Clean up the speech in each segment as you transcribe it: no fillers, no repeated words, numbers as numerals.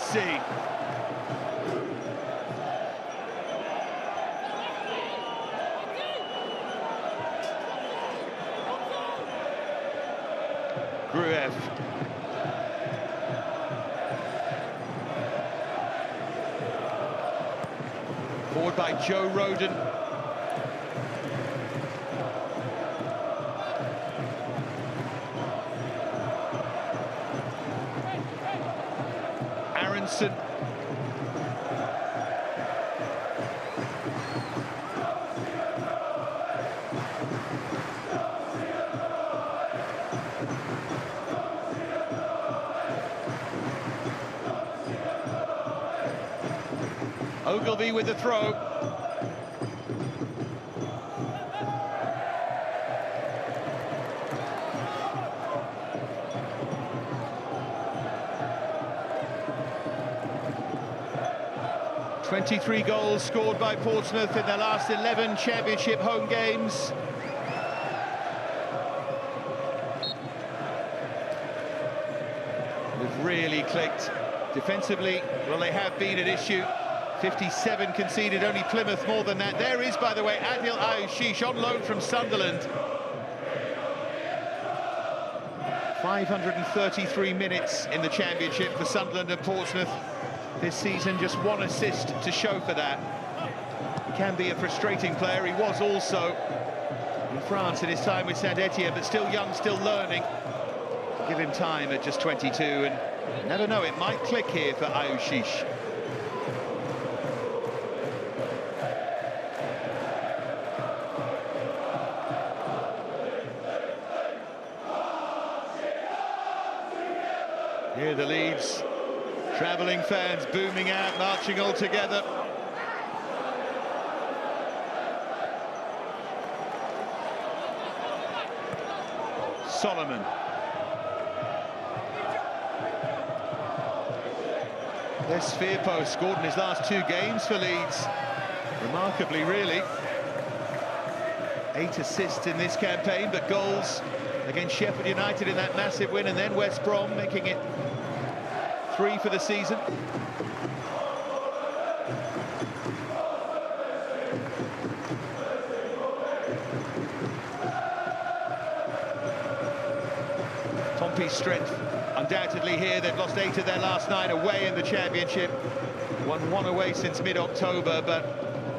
see. Gruev. Forward by Joe Rodon. Aronson. Ogilvy with the throw. "23 goals scored by Portsmouth in their last 11 Championship home games. They've really clicked. Defensively, well, they have been at issue. 57 conceded, only Plymouth more than that. There is, by the way, Adil Ayushish on loan from Sunderland. 533 minutes in the Championship for Sunderland and Portsmouth this season, just one assist to show for that. He can be a frustrating player. He was also in France in his time with Saint-Etienne, but still young, still learning. Give him time at just 22, and you never know, it might click here for Ayushish. Here the Leeds travelling fans booming out, marching all together. Solomon. There's Firpo, scored in his last 2 games for Leeds. Remarkably, really. 8 assists in this campaign, but goals against Sheffield United in that massive win, and then West Brom, making it 3 for the season. Pompey's strength undoubtedly here. They've lost 8 of their last 9 away in the Championship. Won 1 away since mid-October, but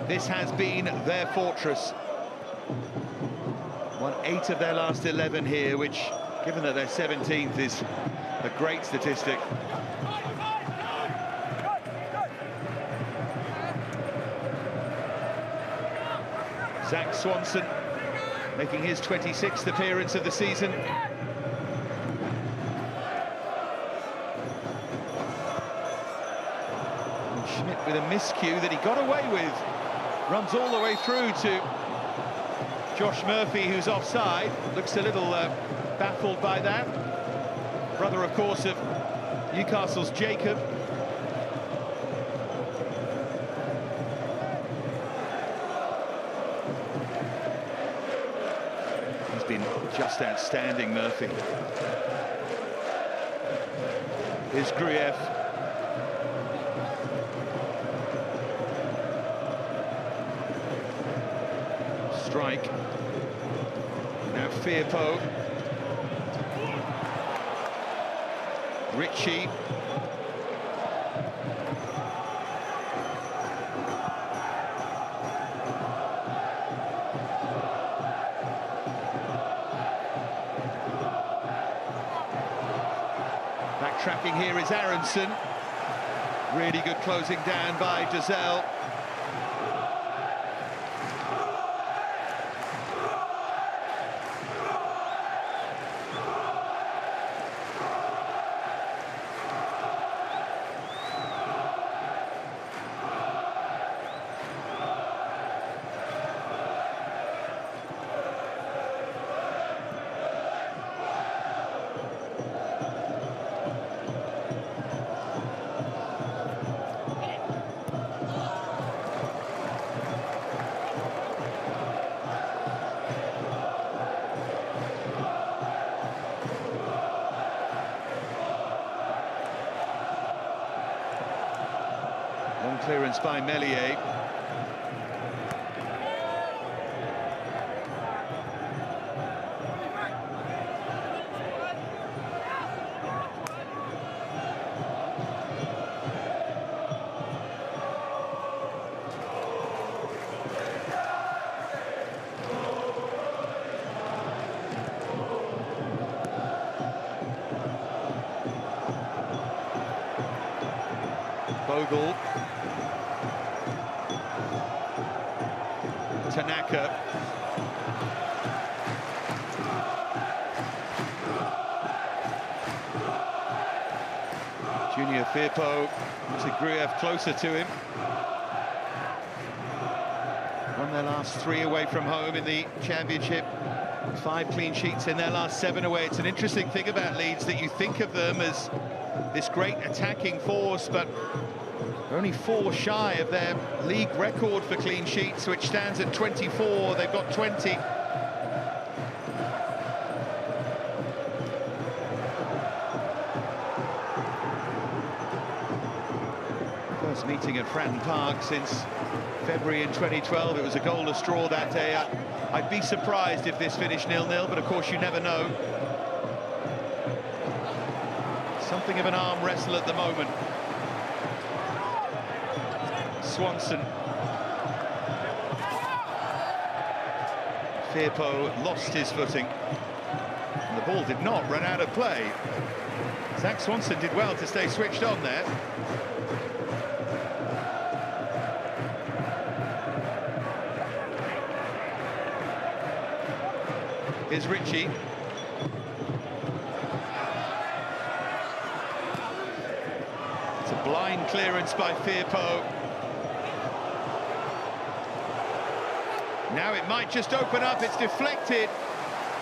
this has been their fortress. Won 8 of their last 11 here, which, given that they're 17th, is a great statistic. Zach Swanson making his 26th appearance of the season. And Schmidt with a miscue that he got away with. Runs all the way through to Josh Murphy, who's offside. Looks a little baffled by that. Brother, of course, of Newcastle's Jacob. He's been just outstanding, Murphy. Here's Gruev. Strike. Now Firpo. Ritchie. Backtracking here is Aronson. Really good closing down by Dozzell. Long clearance by Meslier. Bogle. Tanaka. Junior Firpo. Zagreev closer to him. Won their last 3 away from home in the Championship. 5 clean sheets in their last 7 away. It's an interesting thing about Leeds that you think of them as this great attacking force, but they're only 4 shy of their league record for clean sheets, which stands at 24. They've got 20. First meeting at Fratton Park since February in 2012. It was a goalless straw that day. I'd be surprised if this finished 0-0, but of course you never know. Something of an arm wrestle at the moment. Swanson. Firpo lost his footing. And the ball did not run out of play. Zach Swanson did well to stay switched on there. Here's Ritchie. It's a blind clearance by Firpo. Now it might just open up, it's deflected.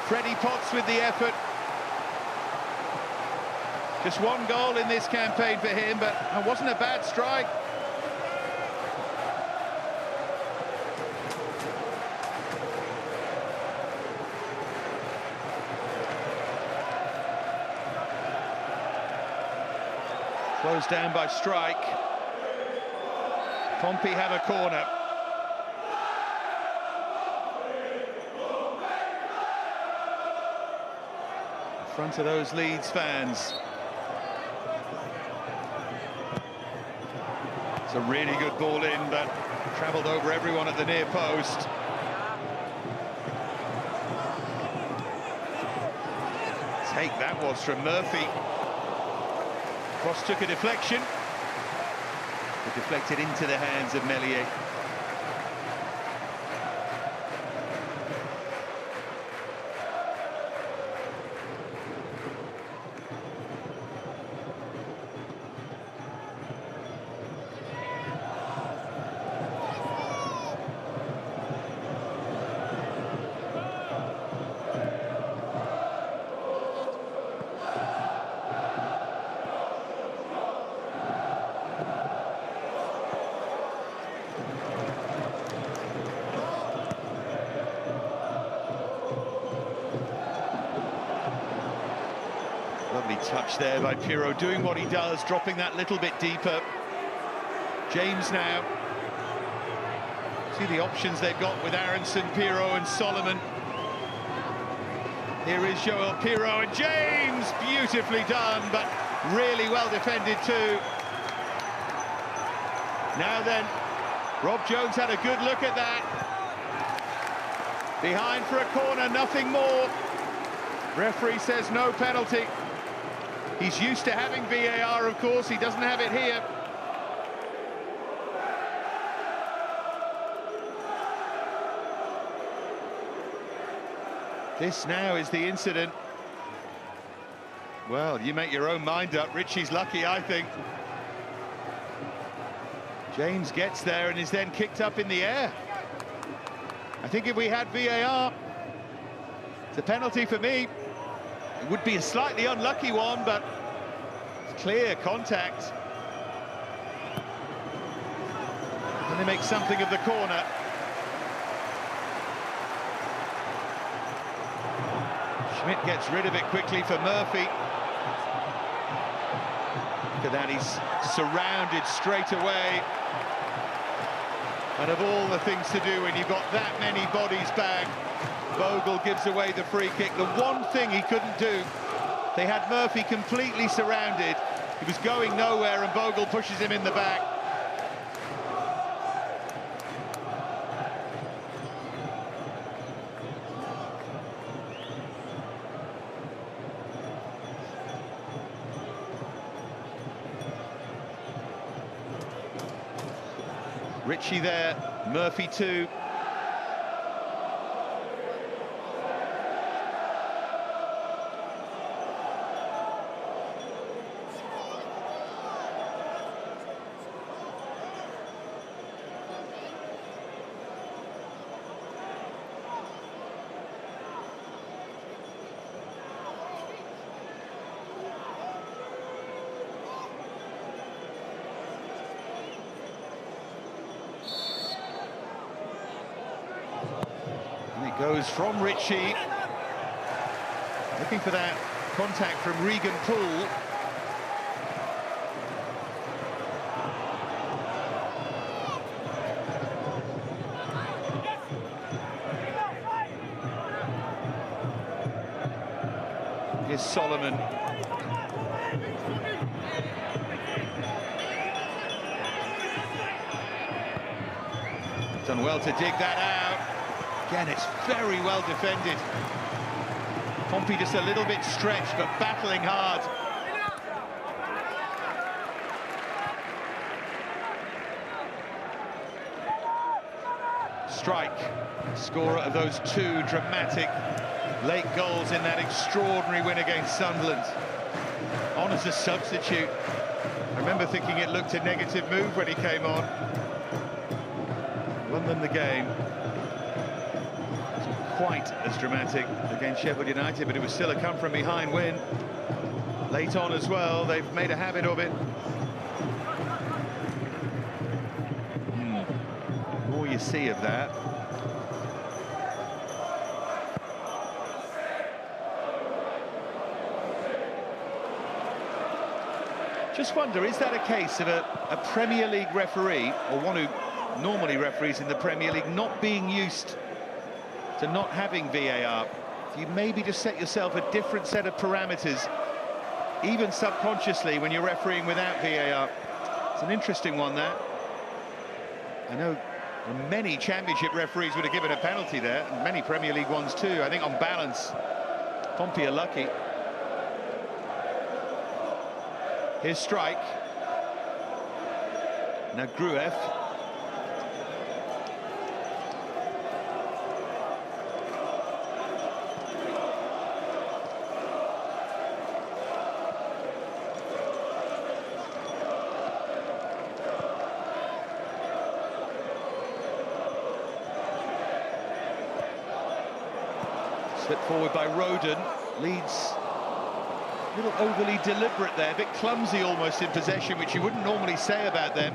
Freddie Potts with the effort. Just 1 goal in this campaign for him, but it wasn't a bad strike. Closed down by Strike. Pompey have a corner. In front of those Leeds fans. It's a really good ball in, but travelled over everyone at the near post. Take that was from Murphy. Cross took a deflection. It deflected into the hands of Meslier. Lovely touch there by Pirro, doing what he does, dropping that little bit deeper. James now. See the options they've got with Aronson, Pirro and Solomon. Here is Joel Pirro and James, beautifully done, but really well defended too. Now then, Rob Jones had a good look at that. Behind for a corner, nothing more. Referee says no penalty. He's used to having VAR, of course, he doesn't have it here. This now is the incident. Well, you make your own mind up. Ritchie's lucky, I think. James gets there and is then kicked up in the air. I think if we had VAR, it's a penalty for me. It would be a slightly unlucky one, but it's clear contact. And they make something of the corner. Schmidt gets rid of it quickly for Murphy. Look at that, he's surrounded straight away. And of all the things to do when you've got that many bodies back, Bogle gives away the free kick. The one thing he couldn't do, they had Murphy completely surrounded. He was going nowhere and Bogle pushes him in the back. Ritchie there, Murphy too. Goes from Ritchie, looking for that contact from Regan Poole. Here's Solomon. Done well to dig that out. Again, it's very well defended. Pompey just a little bit stretched, but battling hard. Strike, scorer of those two dramatic late goals in that extraordinary win against Sunderland. On as a substitute. I remember thinking it looked a negative move when he came on. Won them the game. Quite as dramatic against Sheffield United, but it was still a come-from-behind win. Late on as well, they've made a habit of it. The more you see of that. Just wonder, is that a case of a Premier League referee, or one who normally referees in the Premier League, not being used to not having VAR? You maybe just set yourself a different set of parameters, even subconsciously, when you're refereeing without VAR. It's an interesting one, that. I know many Championship referees would have given a penalty there, and many Premier League ones too. I think on balance, Pompey are lucky. Here's Strike. Now Grueff. Slipped forward by Roden. Leeds a little overly deliberate there, a bit clumsy almost in possession, which you wouldn't normally say about them.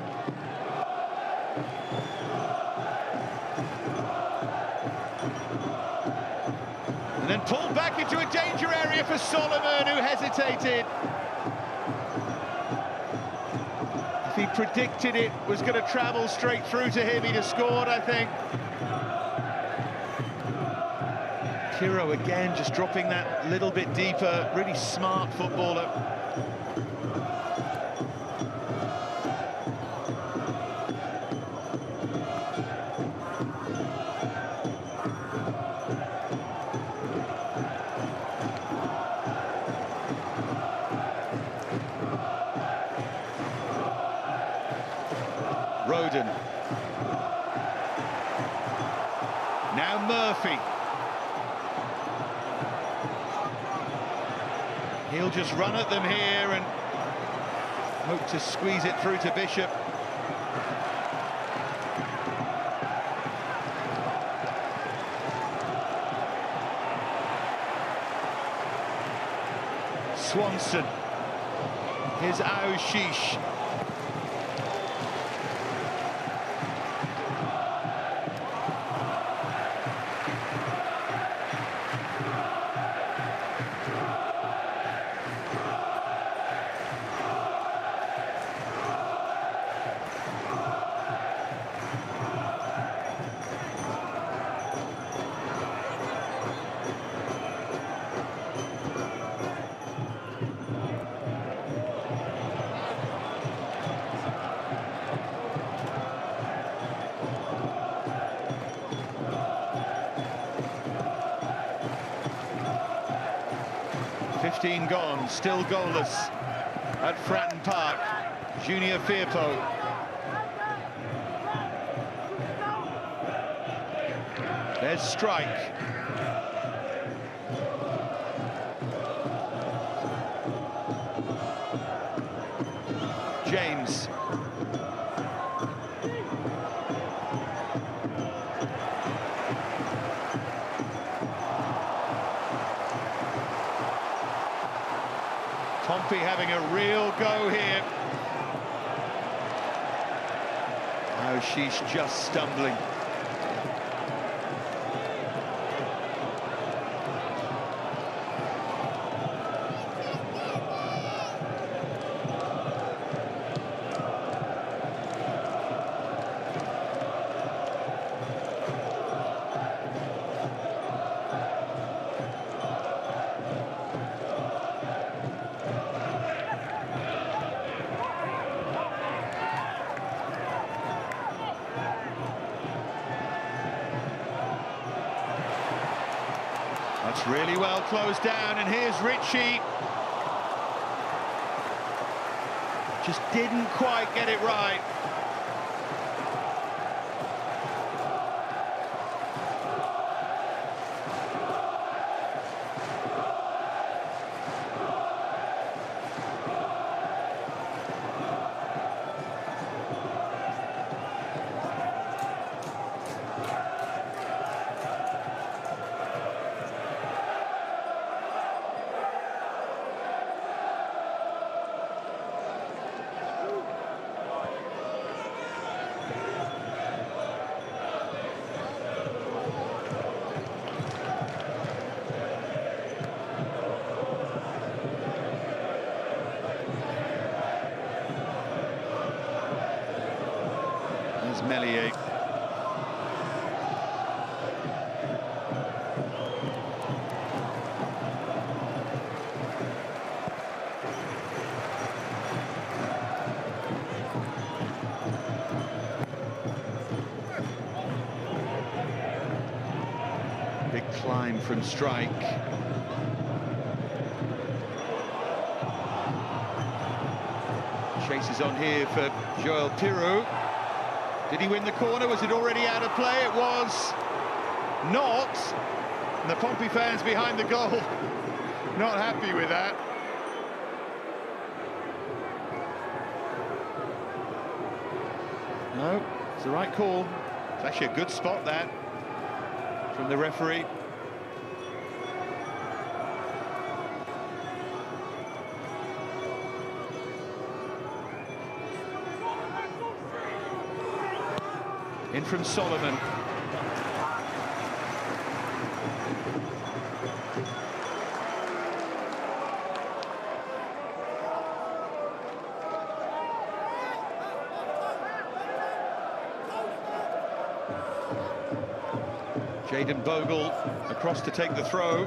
And then pulled back into a danger area for Solomon, who hesitated. If he predicted it was going to travel straight through to him, he'd have scored, I think. Hero again, just dropping that little bit deeper. Really smart footballer. Roden. Now Murphy. He'll just run at them here and hope to squeeze it through to Bishop. Swanson. Here's Aoshish. 16 gone, still goalless at Fratton Park. Junior Firpo. There's Strike. James. Pompey having a real go here. Oh, she's just stumbling. That's really well closed down, and here's Ritchie. Just didn't quite get it right. Melier. Big climb from Strike. Chases on here for Joel Pirou. Did he win the corner? Was it already out of play? It was not. And the Pompey fans behind the goal not happy with that. No, it's the right call. It's actually a good spot, that, from the referee. In from Solomon. Jayden Bogle across to take the throw.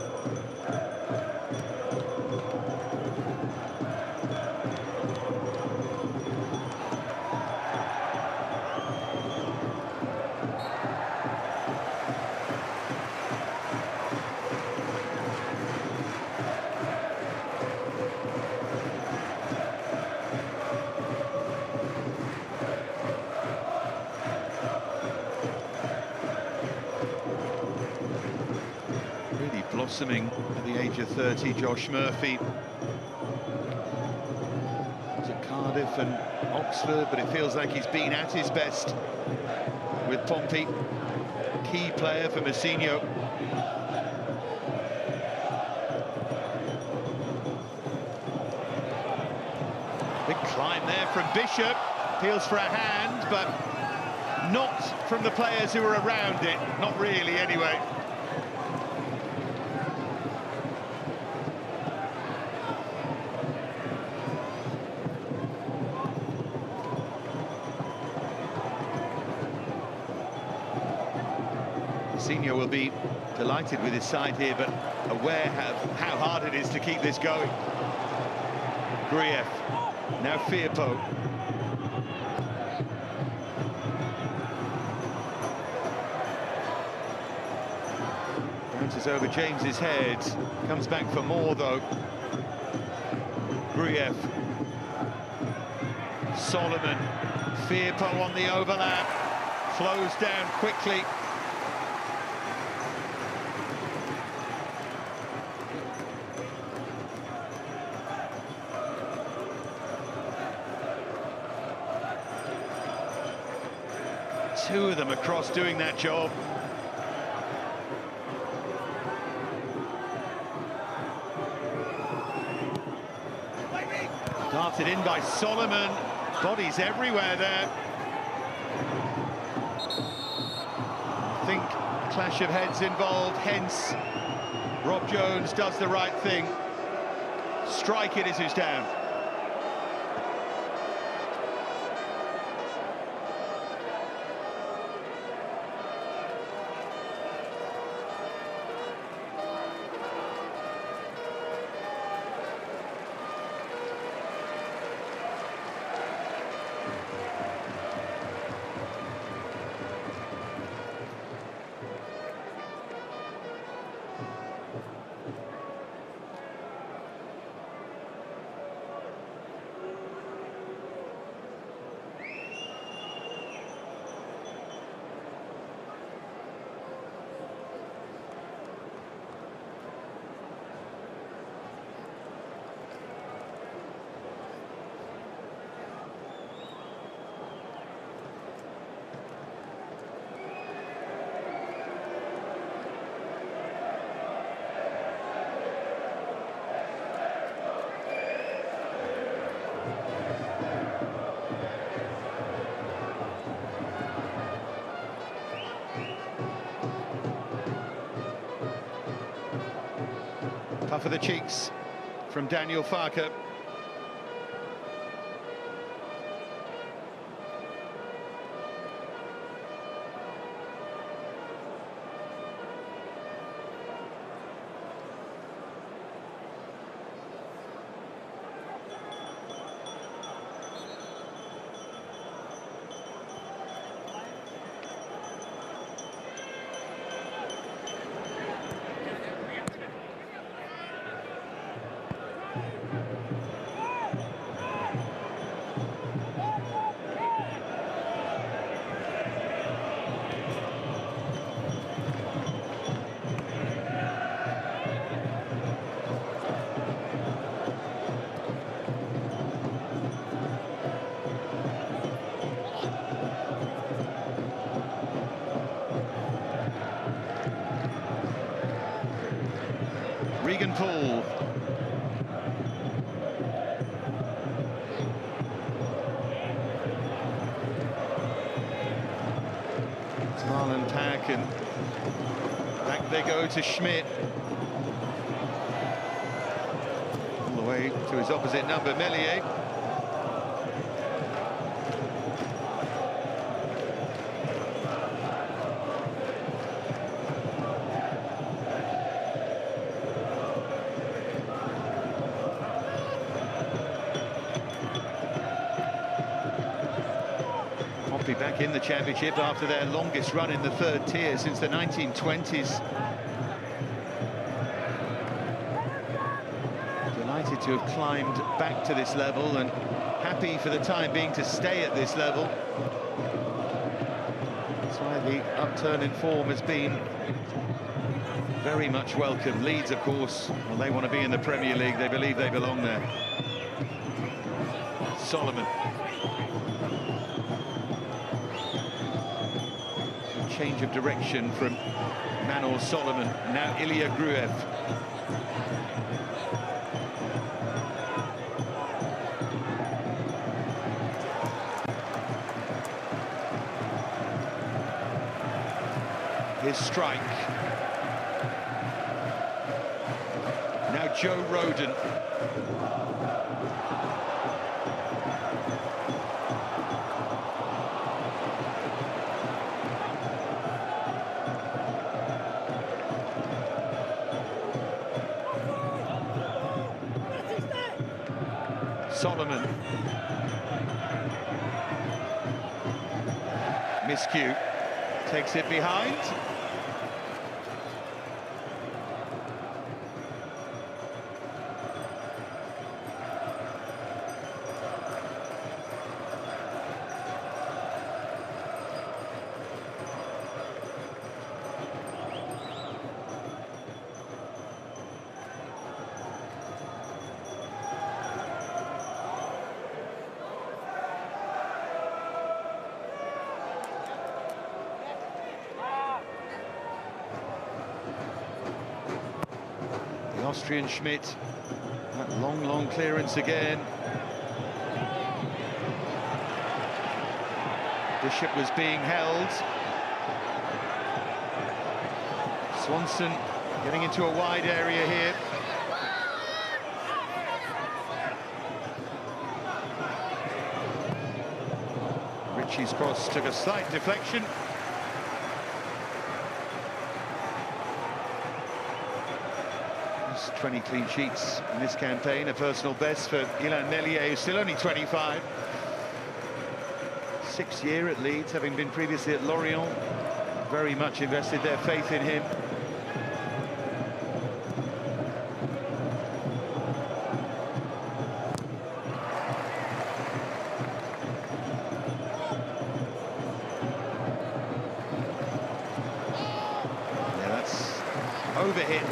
Blossoming at the age of 30, Josh Murphy. He's at Cardiff and Oxford, but it feels like he's been at his best with Pompey. Key player for Mousinho. Big climb there from Bishop. Appeals for a hand, but not from the players who were around it. Not really, anyway. Mousinho will be delighted with his side here, but aware of how hard it is to keep this going. Grief, now Firpo. Bounces over James's head, comes back for more though. Gruev. Solomon. Firpo on the overlap. Flows down quickly. Two of them across doing that job. Darted in by Solomon. Bodies everywhere there. I think clash of heads involved, hence Rob Jones does the right thing. Strike it is who's down. Puff of the cheeks from Daniel Farke. Regan Poole. It's Marlon Pack, and back they go to Schmidt. All the way to his opposite number, Meslier. Back in the Championship after their longest run in the third tier since the 1920s. Delighted to have climbed back to this level and happy for the time being to stay at this level. That's why the upturn in form has been very much welcome. Leeds, of course, well, they want to be in the Premier League. They believe they belong there. Solomon. Change of direction from Manor Solomon. Now Ilya Gruev. His strike. Now Joe Rodon. Solomon. Miscue takes it behind. Austrian Schmidt. That long clearance again. Bishop was being held. Swanson getting into a wide area here. Ritchie's cross took a slight deflection. There's 20 clean sheets in this campaign, a personal best for Ilan Meslier, who's still only 25. 6th year at Leeds, having been previously at Lorient. Very much invested their faith in him. Yeah, that's overhit.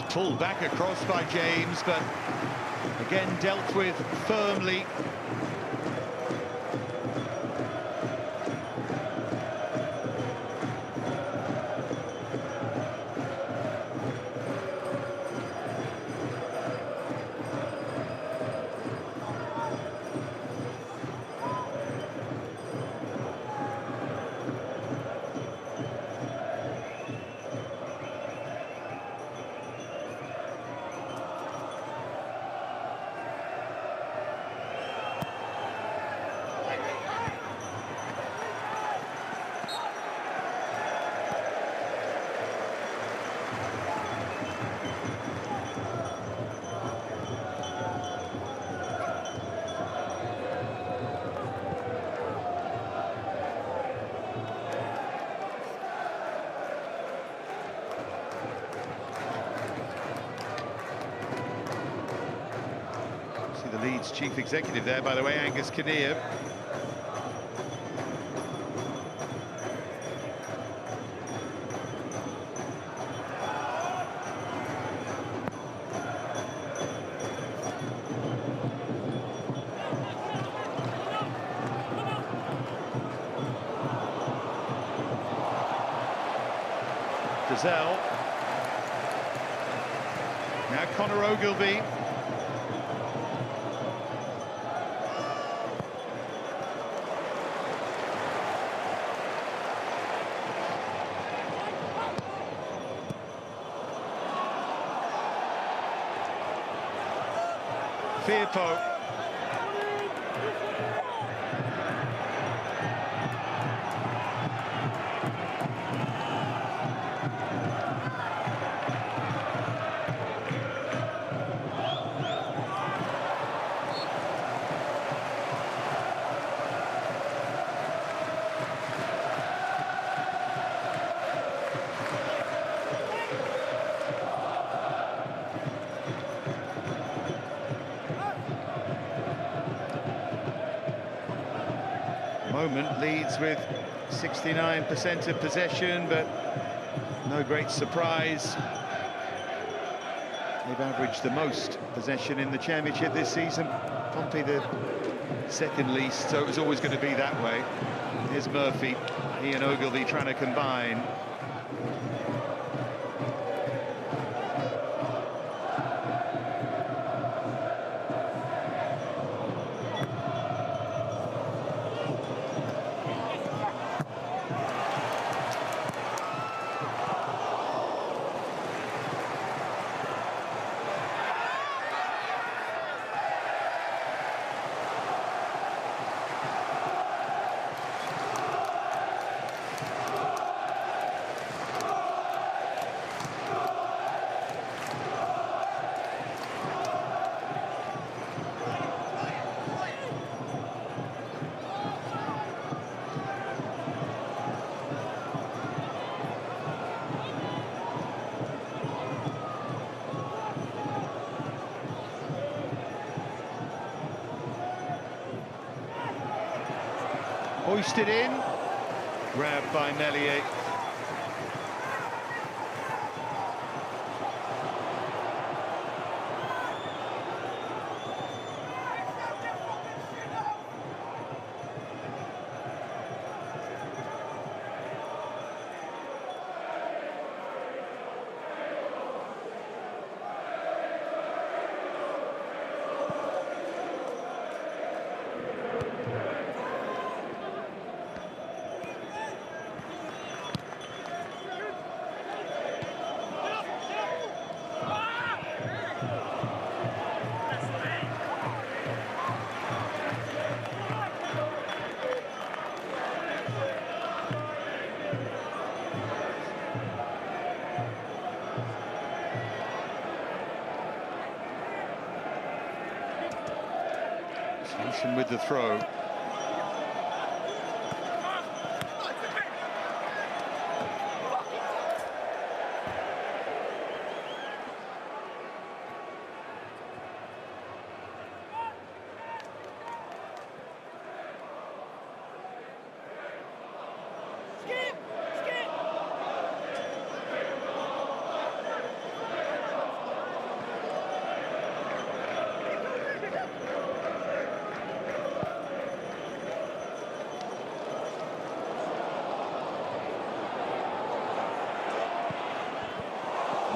Pulled back across by James, but again dealt with firmly. The Leeds chief executive there, by the way, Angus Kinnear. Gazelle. Now Conor Ogilvie. Firpo. Moment, Leeds with 69% of possession, but no great surprise. They've averaged the most possession in the Championship this season. Pompey the second least, so it was always going to be that way. Here's Murphy, he and Ogilvie trying to combine. Hoisted in, grabbed by Meslier. Tension with the throw.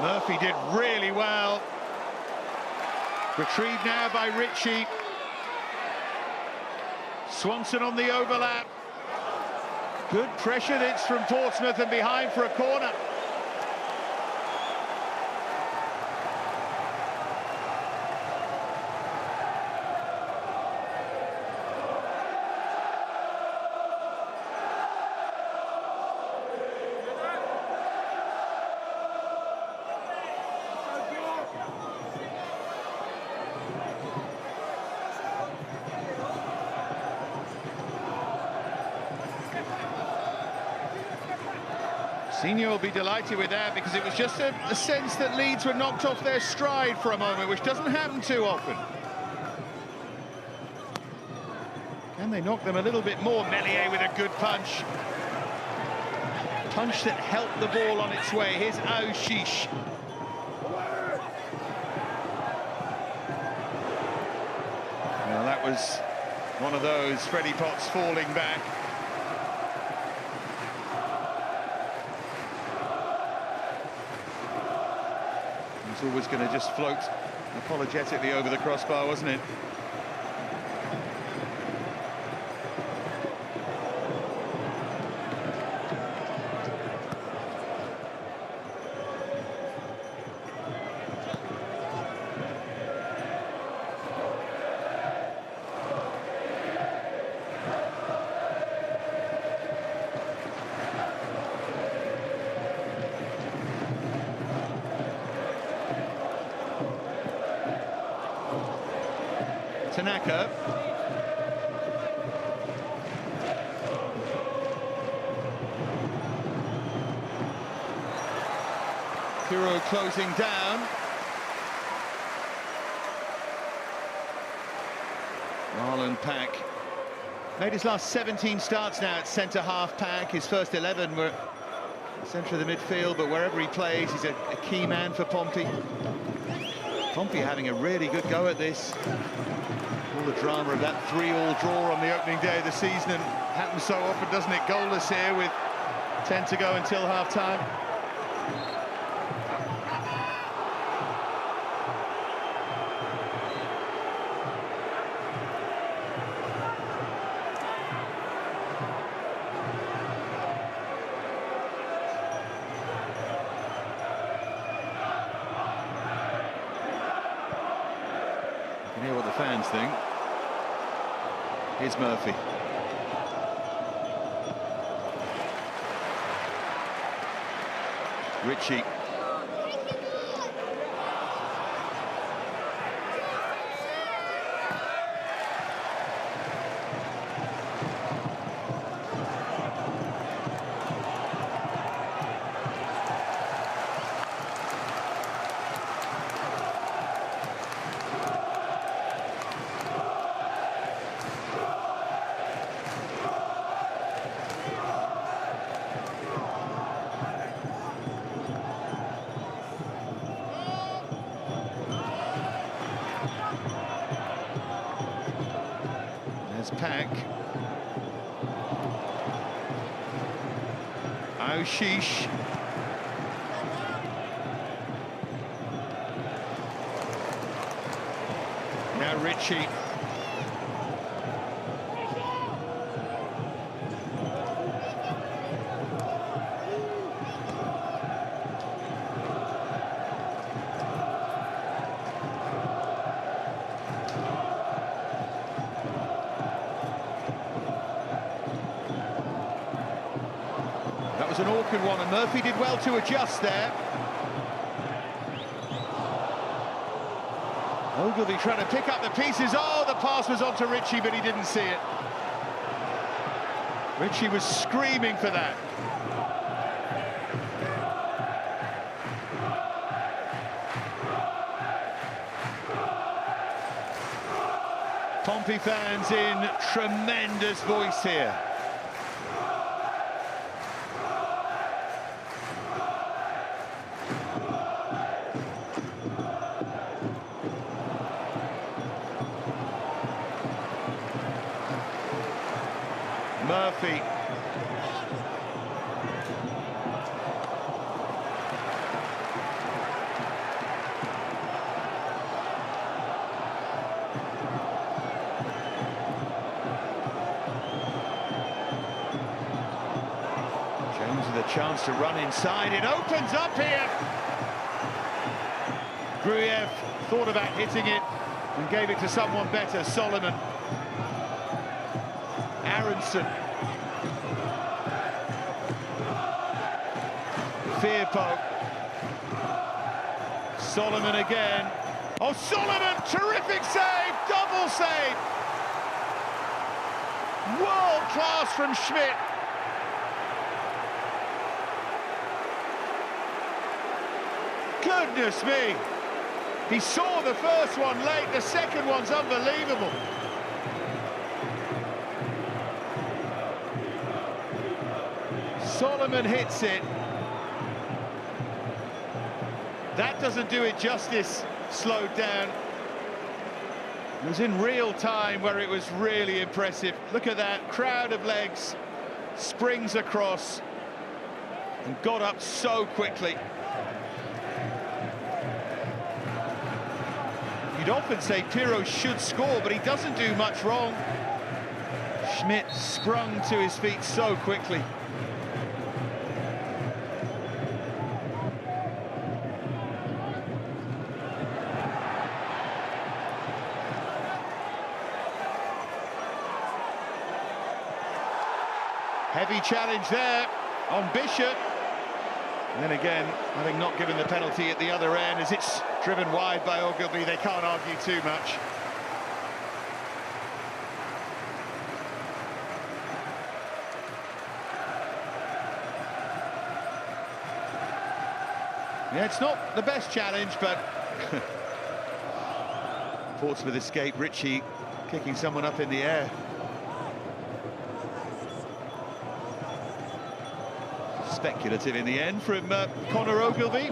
Murphy did really well. Retrieved now by Ritchie. Swanson on the overlap. Good pressure this from Portsmouth and behind for a corner. Senior will be delighted with that, because it was just a sense that Leeds were knocked off their stride for a moment, which doesn't happen too often. Can they knock them a little bit more? Meslier with a good punch. Punch that helped the ball on its way. Here's Aouchiche. Well, that was one of those Freddie Potts falling back. He was always going to just float apologetically over the crossbar, wasn't it? Tanaka. Hero closing down. Marlon Pack made his last 17 starts now at centre-half pack. His first 11 were centre of the midfield, but wherever he plays, he's a key man for Pompey. Pompey having a really good go at this. All the drama of that 3-3 draw on the opening day of the season, and happens so often, doesn't it? Goalless here with 10 to go until half-time. You can hear what the fans think. Here's Murphy. Ritchie. as Pack. Sheesh. Now Ritchie. That was an awkward one, and Murphy did well to adjust there. Ogilvie trying to pick up the pieces. Oh, the pass was onto Ritchie, but he didn't see it. Ritchie was screaming for that. Pompey fans in tremendous voice here. Murphy. Jones with a chance to run inside. It opens up here. Gruyev thought about hitting it and gave it to someone better, Solomon. Aronson. Firpo. Solomon again. Oh, Solomon! Terrific save! Double save! World class from Schmidt. Goodness me! He saw the first one late, the second one's unbelievable. Solomon hits it. That doesn't do it justice, slowed down. It was in real time where it was really impressive. Look at that, crowd of legs, springs across, and got up so quickly. You'd often say Pirro should score, but he doesn't do much wrong. Schmidt sprung to his feet so quickly. Heavy challenge there on Bishop. And then again, having not given the penalty at the other end, as it's driven wide by Ogilvie, they can't argue too much. Yeah, it's not the best challenge, but Portsmouth escape. Ritchie kicking someone up in the air. Speculative in the end from Conor Ogilvie.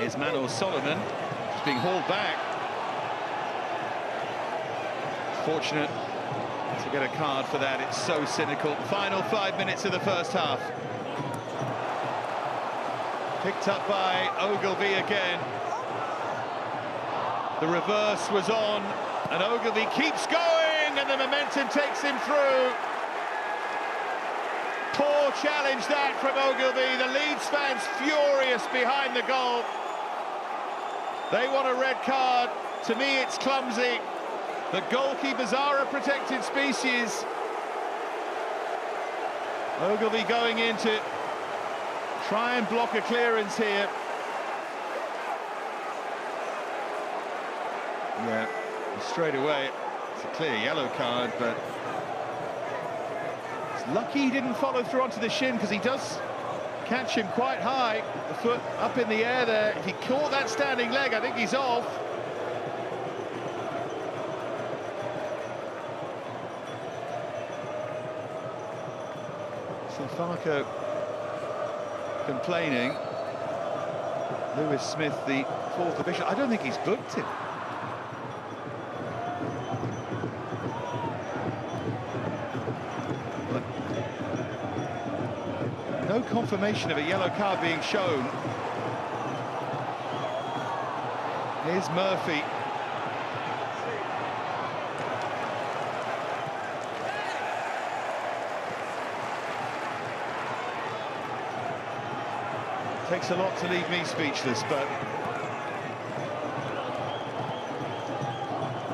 Is Manuel Solomon. He's being hauled back. Fortunate to get a card for that. It's so cynical. Final 5 minutes of the first half. Picked up by Ogilvie again. The reverse was on, and Ogilvie keeps going, and the momentum takes him through. Poor challenge that from Ogilvie. The Leeds fans furious behind the goal. They want a red card. To me, it's clumsy. The goalkeepers are a protected species. Ogilvie going in to try and block a clearance here. Yeah, straight away, it's a clear yellow card, but it's lucky he didn't follow through onto the shin, because he does catch him quite high, the foot up in the air there. If he caught that standing leg, I think he's off. So Farco complaining. Lewis Smith, the fourth official. I don't think he's booked him. But no confirmation of a yellow card being shown. Here's Murphy. Takes a lot to leave me speechless, but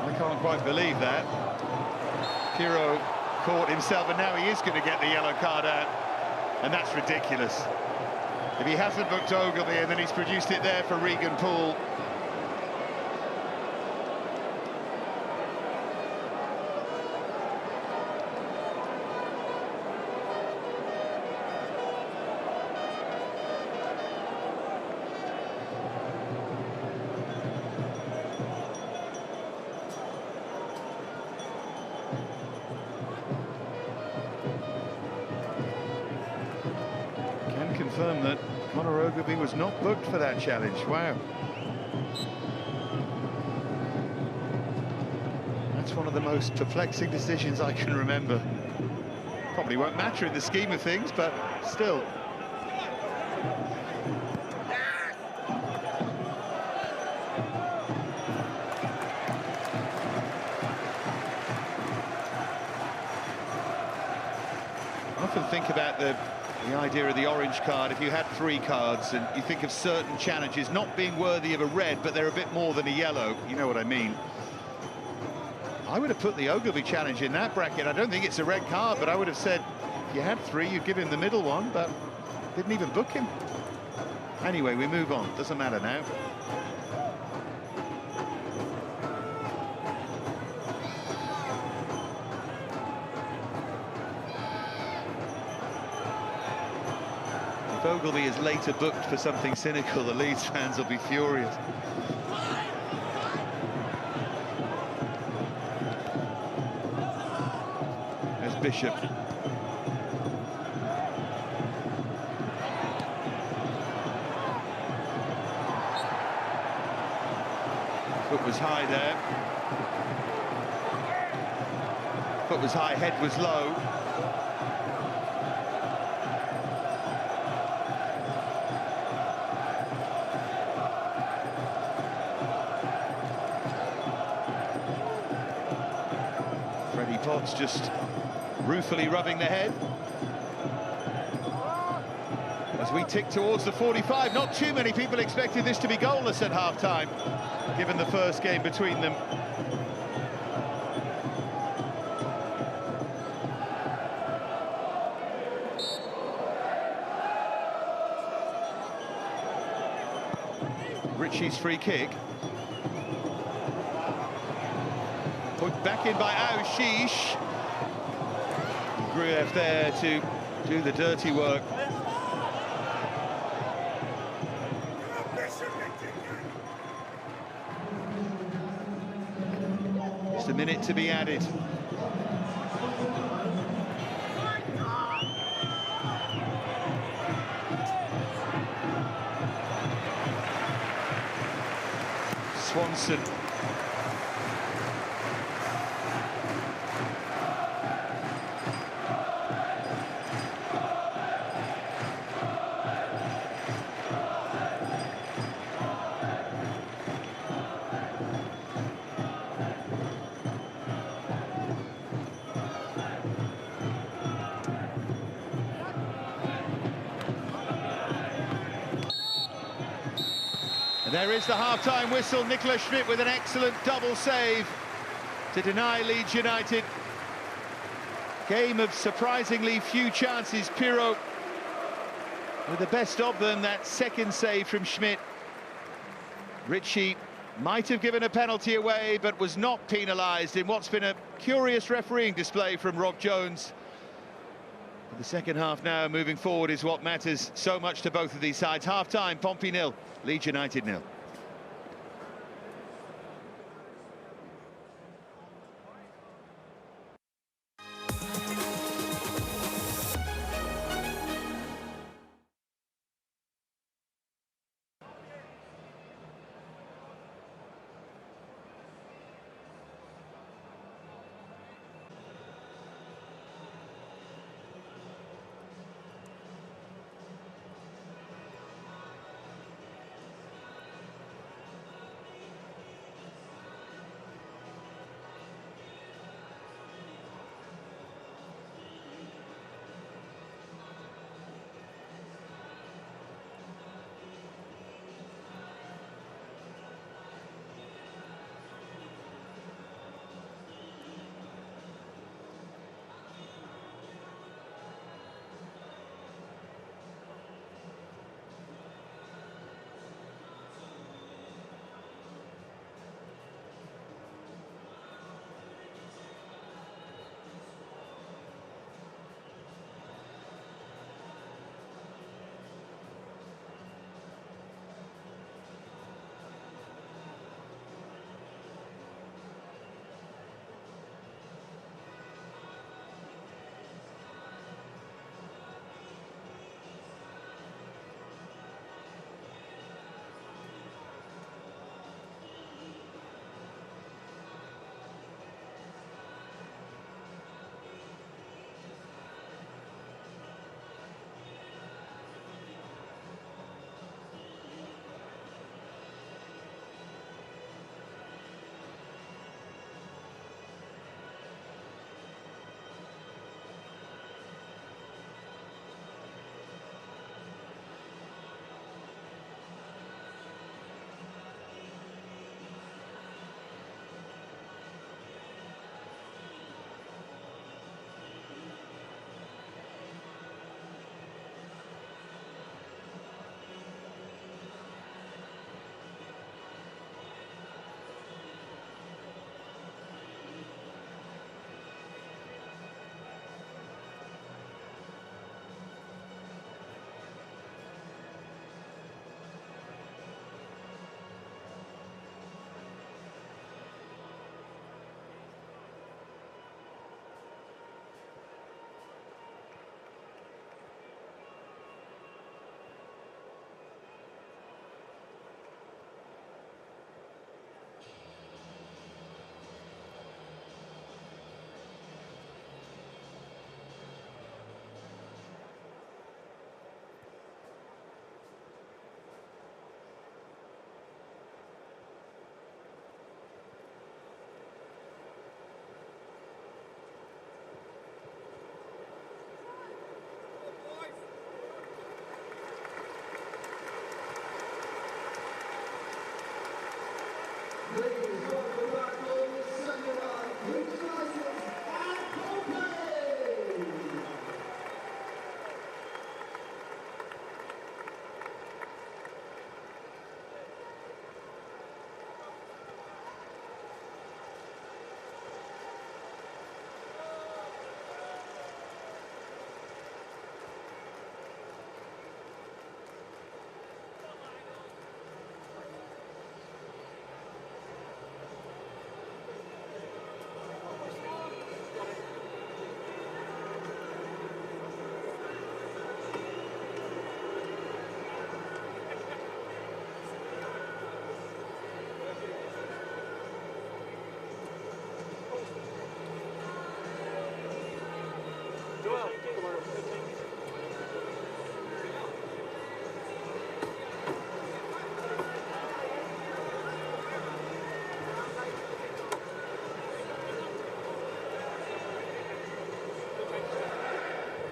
I can't quite believe that. Pirro caught himself, and now he is going to get the yellow card out, and that's ridiculous. If he hasn't booked Ogilvie and then he's produced it there for Regan Poole. Confirm that Conor Ogilvie was not booked for that challenge. Wow. That's one of the most perplexing decisions I can remember. Probably won't matter in the scheme of things, but still. I often think about the idea of the orange card. If you had 3 cards and you think of certain challenges not being worthy of a red, but they're a bit more than a yellow, you know what I mean. I would have put the Ogilvie challenge in that bracket. I don't think it's a red card, but I would have said if you had 3, you'd give him the middle one, but didn't even book him. Anyway, we move on. Doesn't matter now. If Ogilvie is later booked for something cynical, the Leeds fans will be furious. There's Bishop. Foot was high there. Foot was high, head was low. Potts just ruefully rubbing the head. As we tick towards the 45, not too many people expected this to be goalless at half-time, given the first game between them. Ritchie's free kick. Put back in by Aushish. Gruev there to do the dirty work. Just a minute to be added. Swanson. There is the half-time whistle. Nicholas Schmidt with an excellent double save to deny Leeds United. Game of surprisingly few chances. Pirro with the best of them, that second save from Schmidt. Ritchie Might have given a penalty away, but was not penalised in what's been a curious refereeing display from Rob Jones. But the second half now, moving forward, is what matters so much to both of these sides. Half-time, Pompey 0, Leeds United 0.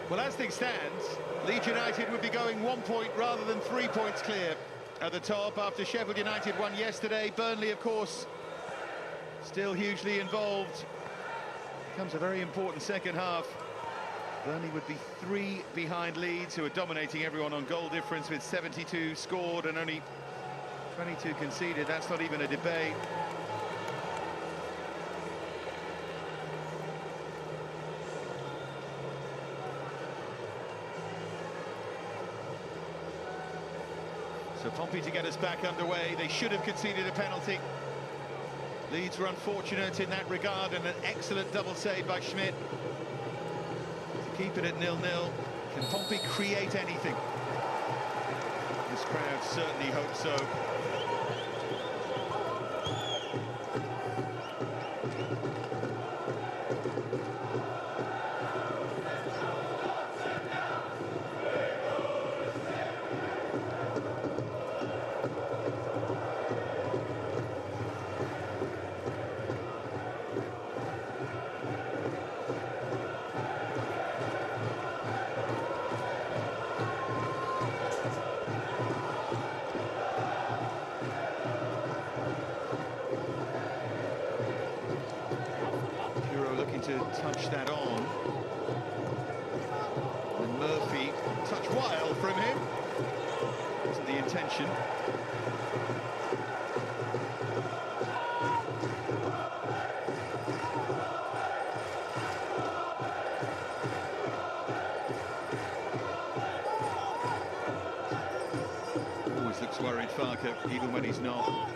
Well, as things stand, Leeds United would be going 1 point rather than 3 points clear at the top after Sheffield United won yesterday. Burnley, of course, still hugely involved. Becomes a very important second half. Burnley would be 3 behind Leeds, who are dominating everyone on goal difference with 72 scored and only 22 conceded, that's not even a debate. So Pompey to get us back underway. They should have conceded a penalty. Leeds were unfortunate in that regard, and an excellent double save by Schmidt to keep it at 0-0. Can Pompey create anything? This crowd certainly hopes so. To touch that on, and Murphy, touch wild from him. Wasn't the intention. Always looks worried, Farker, even when he's not.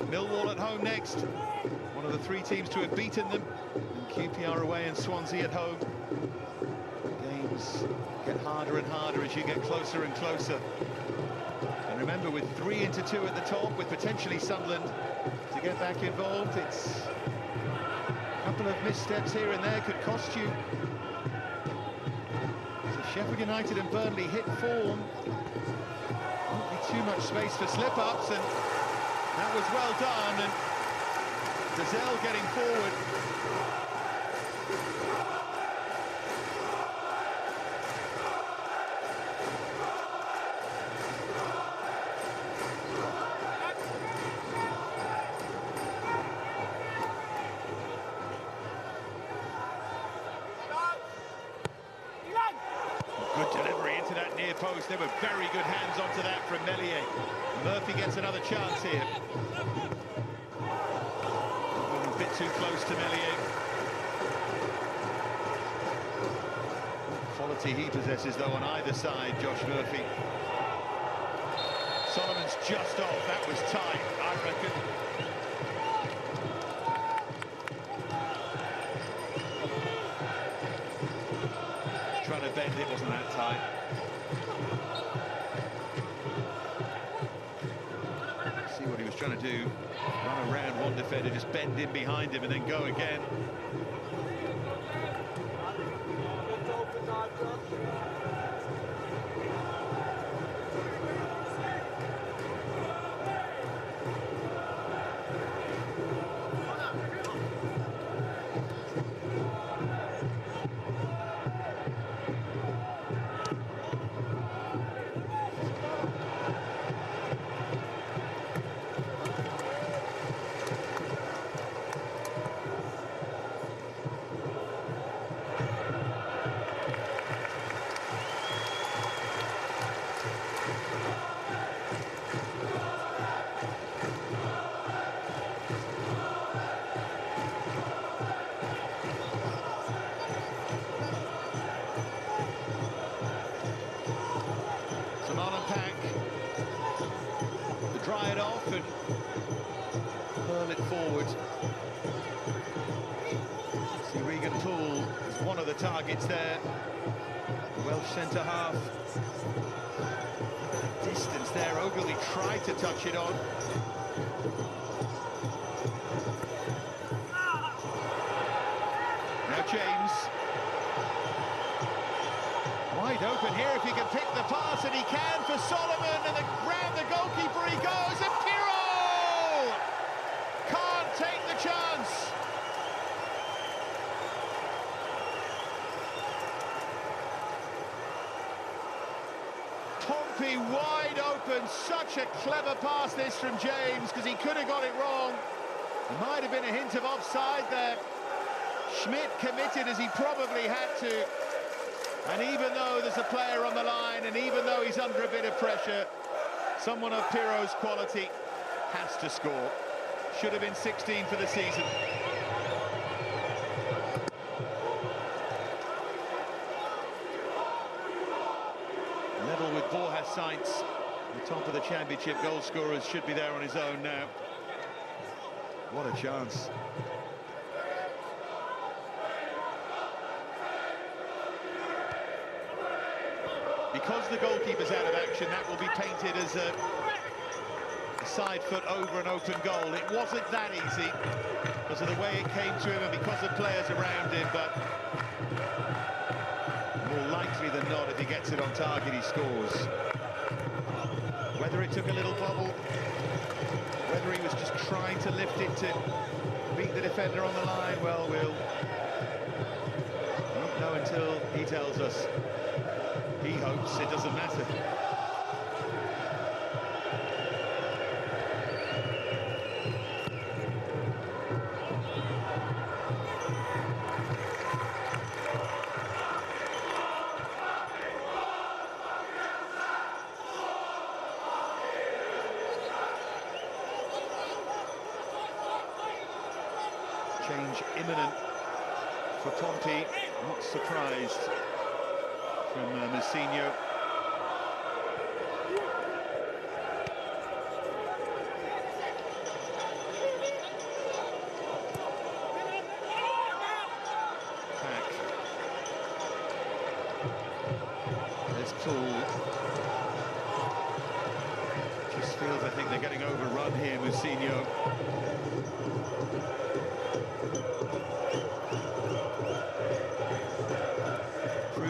Millwall at home next. One of the three teams to have beaten them. And QPR away and Swansea at home. Games get harder and harder as you get closer and closer. And remember, with 3 into 2 at the top, with potentially Sunderland to get back involved, it's a couple of missteps here and there could cost you. So Sheffield United and Burnley hit form. Won't be too much space for slip-ups, and that was well done. And Gazelle getting forward. Good delivery into that near post. There were very good hands onto that from Meslier. Murphy gets another chance here. A bit too close to Meslier. Quality he possesses, though, on either side, Josh Murphy. Solomon's just off. That was tight, I reckon. Trying to bend, it wasn't that tight. See what he was trying to do. Run around one defender, just bend in behind him and then go again. Dry it off and hurl it forward. See, Regan Poole is one of the targets there. The Welsh centre-half. Distance there, Ogilvie tried to touch it on. Now James. Wide open here if he can pick the pass, and he can for Solomon, and round the goalkeeper he goes, and Pirro can't take the chance. Pompey wide open, such a clever pass this from James, because he could have got it wrong. There might have been a hint of offside there. Schmidt committed as he probably had to. And even though there's a player on the line, and even though he's under a bit of pressure, Someone of Piro's quality has to score. Should have been 16 for the season. Level with Borja Sainz, the top of the championship goal scorers, should be there on his own now. What a chance. Because the goalkeeper's out of action, that will be painted as a side foot over an open goal. It wasn't that easy because of the way it came to him and because of players around him, but more likely than not, if he gets it on target, he scores. Whether it took a little bobble, whether he was just trying to lift it to beat the defender on the line, well, we'll not know until he tells us. He hopes it doesn't matter. Change imminent for Pompey, not surprised from Mousinho. Pack. There's Poole. Just feels, I think they're getting overrun here, Mousinho.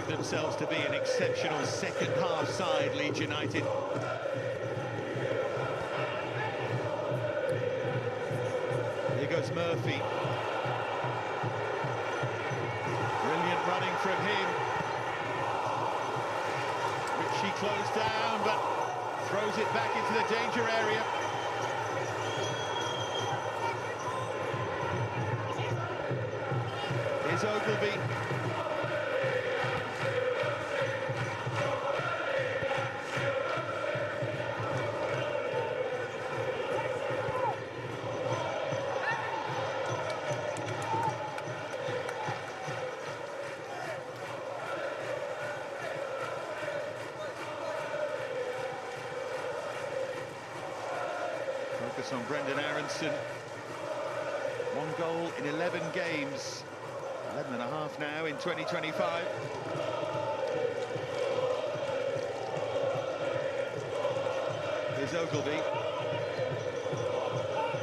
Themselves to be an exceptional second-half side, Leeds United. Here goes Murphy. Brilliant running from him. Ritchie closed down, but throws it back into the danger area. Here's Ogilvie. Focus on Brendan Aronson. 1 goal in 11 games. 11 and a half now in 2025. Here's Ogilvie.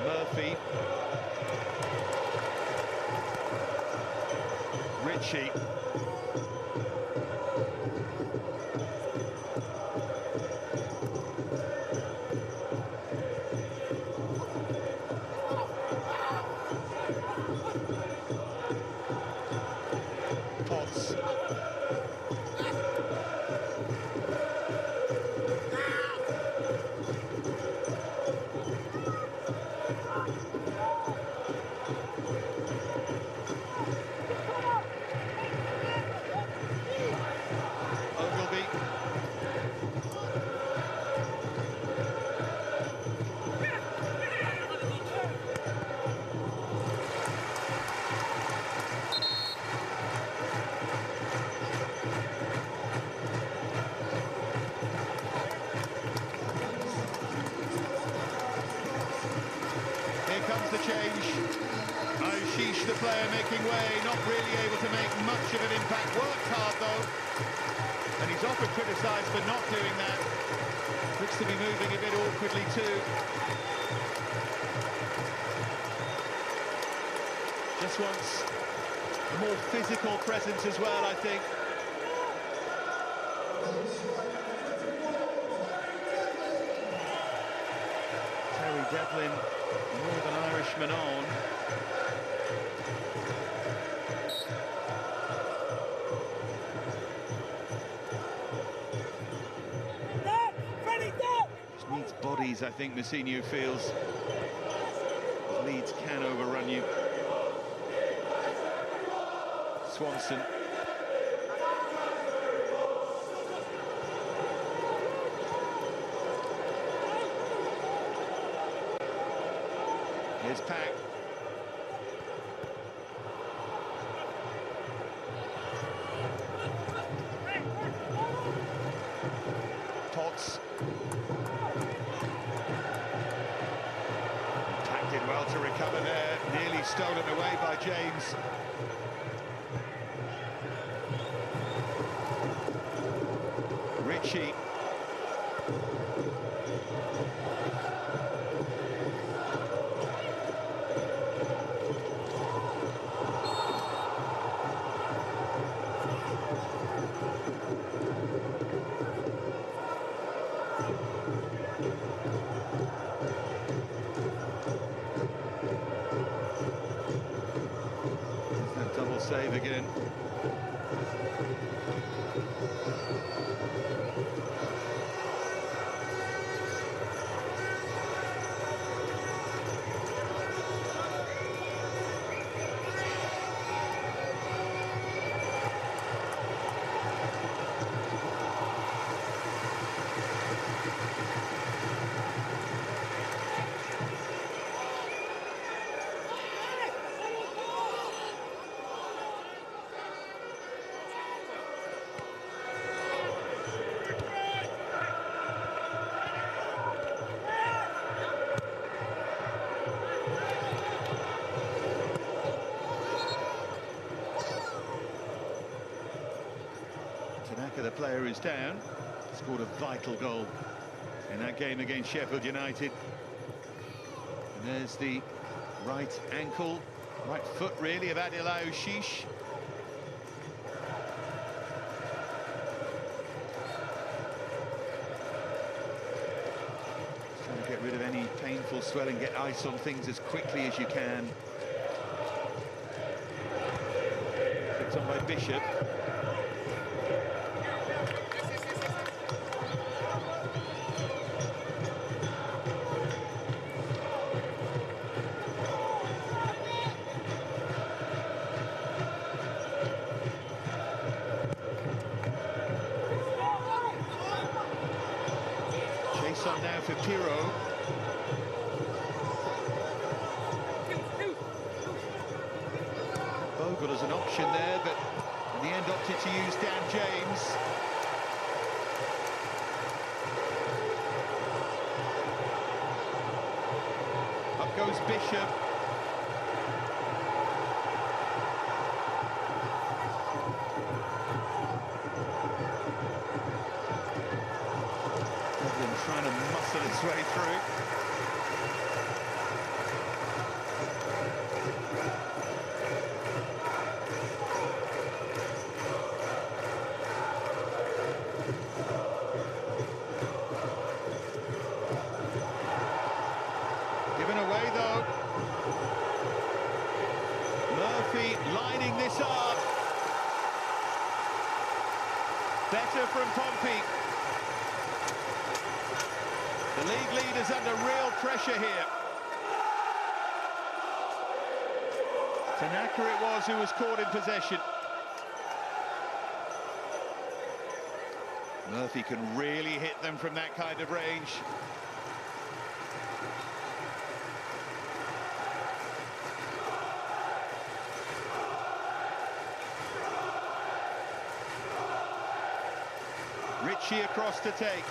Murphy. Ritchie. The change. Ashish, the player, making way, not really able to make much of an impact. Worked hard though, and he's often criticised for not doing that. Looks to be moving a bit awkwardly too. Just wants a more physical presence as well, I think. Terry Devlin, Northern Irishman on. Just needs bodies, I think Mousinho feels. Leeds can overrun you. Swanson. Here's Pack. Potts. Pack did well to recover there. Nearly stolen away by James. Ritchie. Double save again. Tanaka, the player, is down. Scored a vital goal in that game against Sheffield United. And there's the right ankle, right foot really, of Adil Sheesh. Trying to get rid of any painful swelling, get ice on things as quickly as you can. Picked on by Bishop. On now for Pirro. Bogle as an option there, but in the end opted to use Dan James. Up goes Bishop. Trying to muscle its way through. Given away though. Murphy lining this up. Better from Pompey. The league lead is under real pressure here. Tanaka it was who was caught in possession. Murphy can really hit them from that kind of range. Ritchie across to take.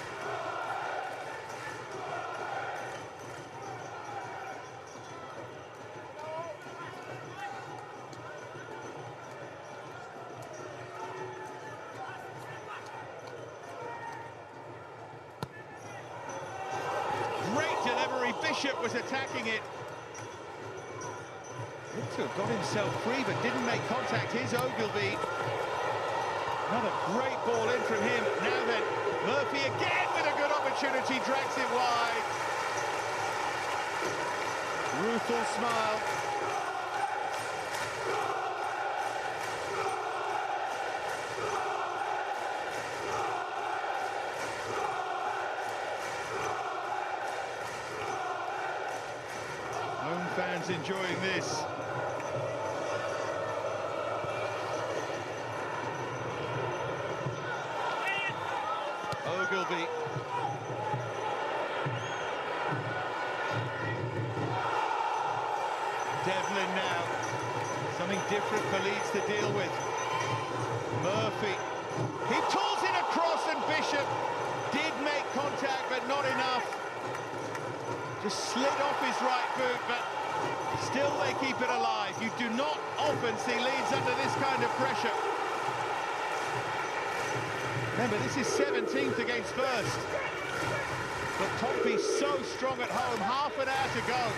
Bishop was attacking it. Looked to have got himself free, but didn't make contact. Here's Ogilvie. Another great ball in from him. Now then, Murphy again with a good opportunity, drags it wide. Rueful smile. Home fans enjoying this. Ogilvie. Devlin now. Something different for Leeds to deal with. Murphy. He tools it across, and Bishop did make contact, but not enough. Just slid off his right boot, but still they keep it alive. You do not often see Leeds under this kind of pressure. Remember, this is 17th against first. But Pompey's so strong at home, half an hour to go.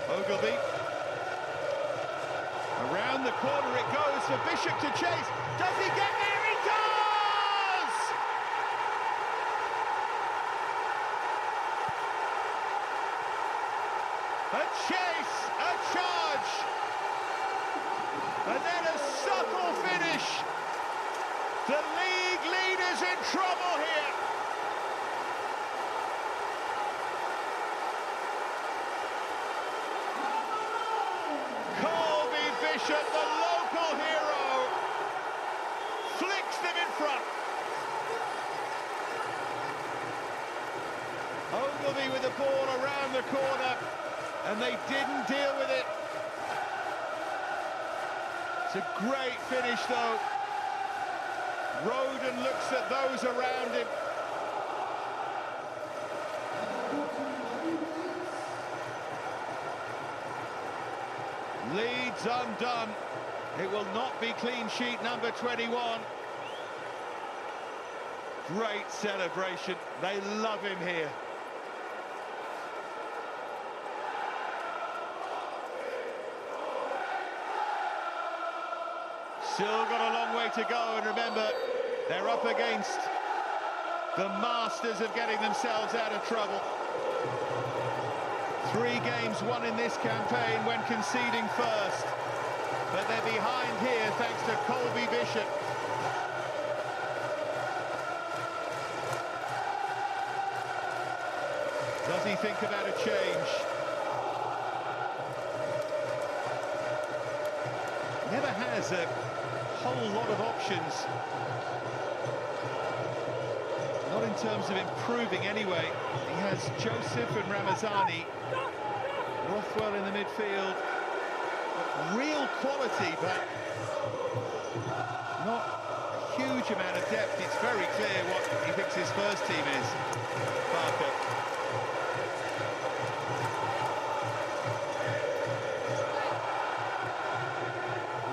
Ogilvy. Around the corner it goes for Bishop to chase. Does he get there? He does! A chase, a charge, and then a subtle finish. The league leaders in trouble here. Bishop, the local hero, flicks them in front. Ogilvy with the ball around the corner, and they didn't deal with it. It's a great finish, though. Roden looks at those around him. Leeds undone. It will not be clean sheet number 21. Great celebration. They love him here. Still got a long way to go, and remember, they're up against the masters of getting themselves out of trouble. 3 games won in this campaign when conceding first. But they're behind here thanks to Colby Bishop. Does he think about a change? Never has a whole lot of options. Not in terms of improving anyway. He has Joseph and Ramazani. Rothwell in the midfield. Real quality, but not a huge amount of depth. It's very clear what he thinks his first team is. Parker.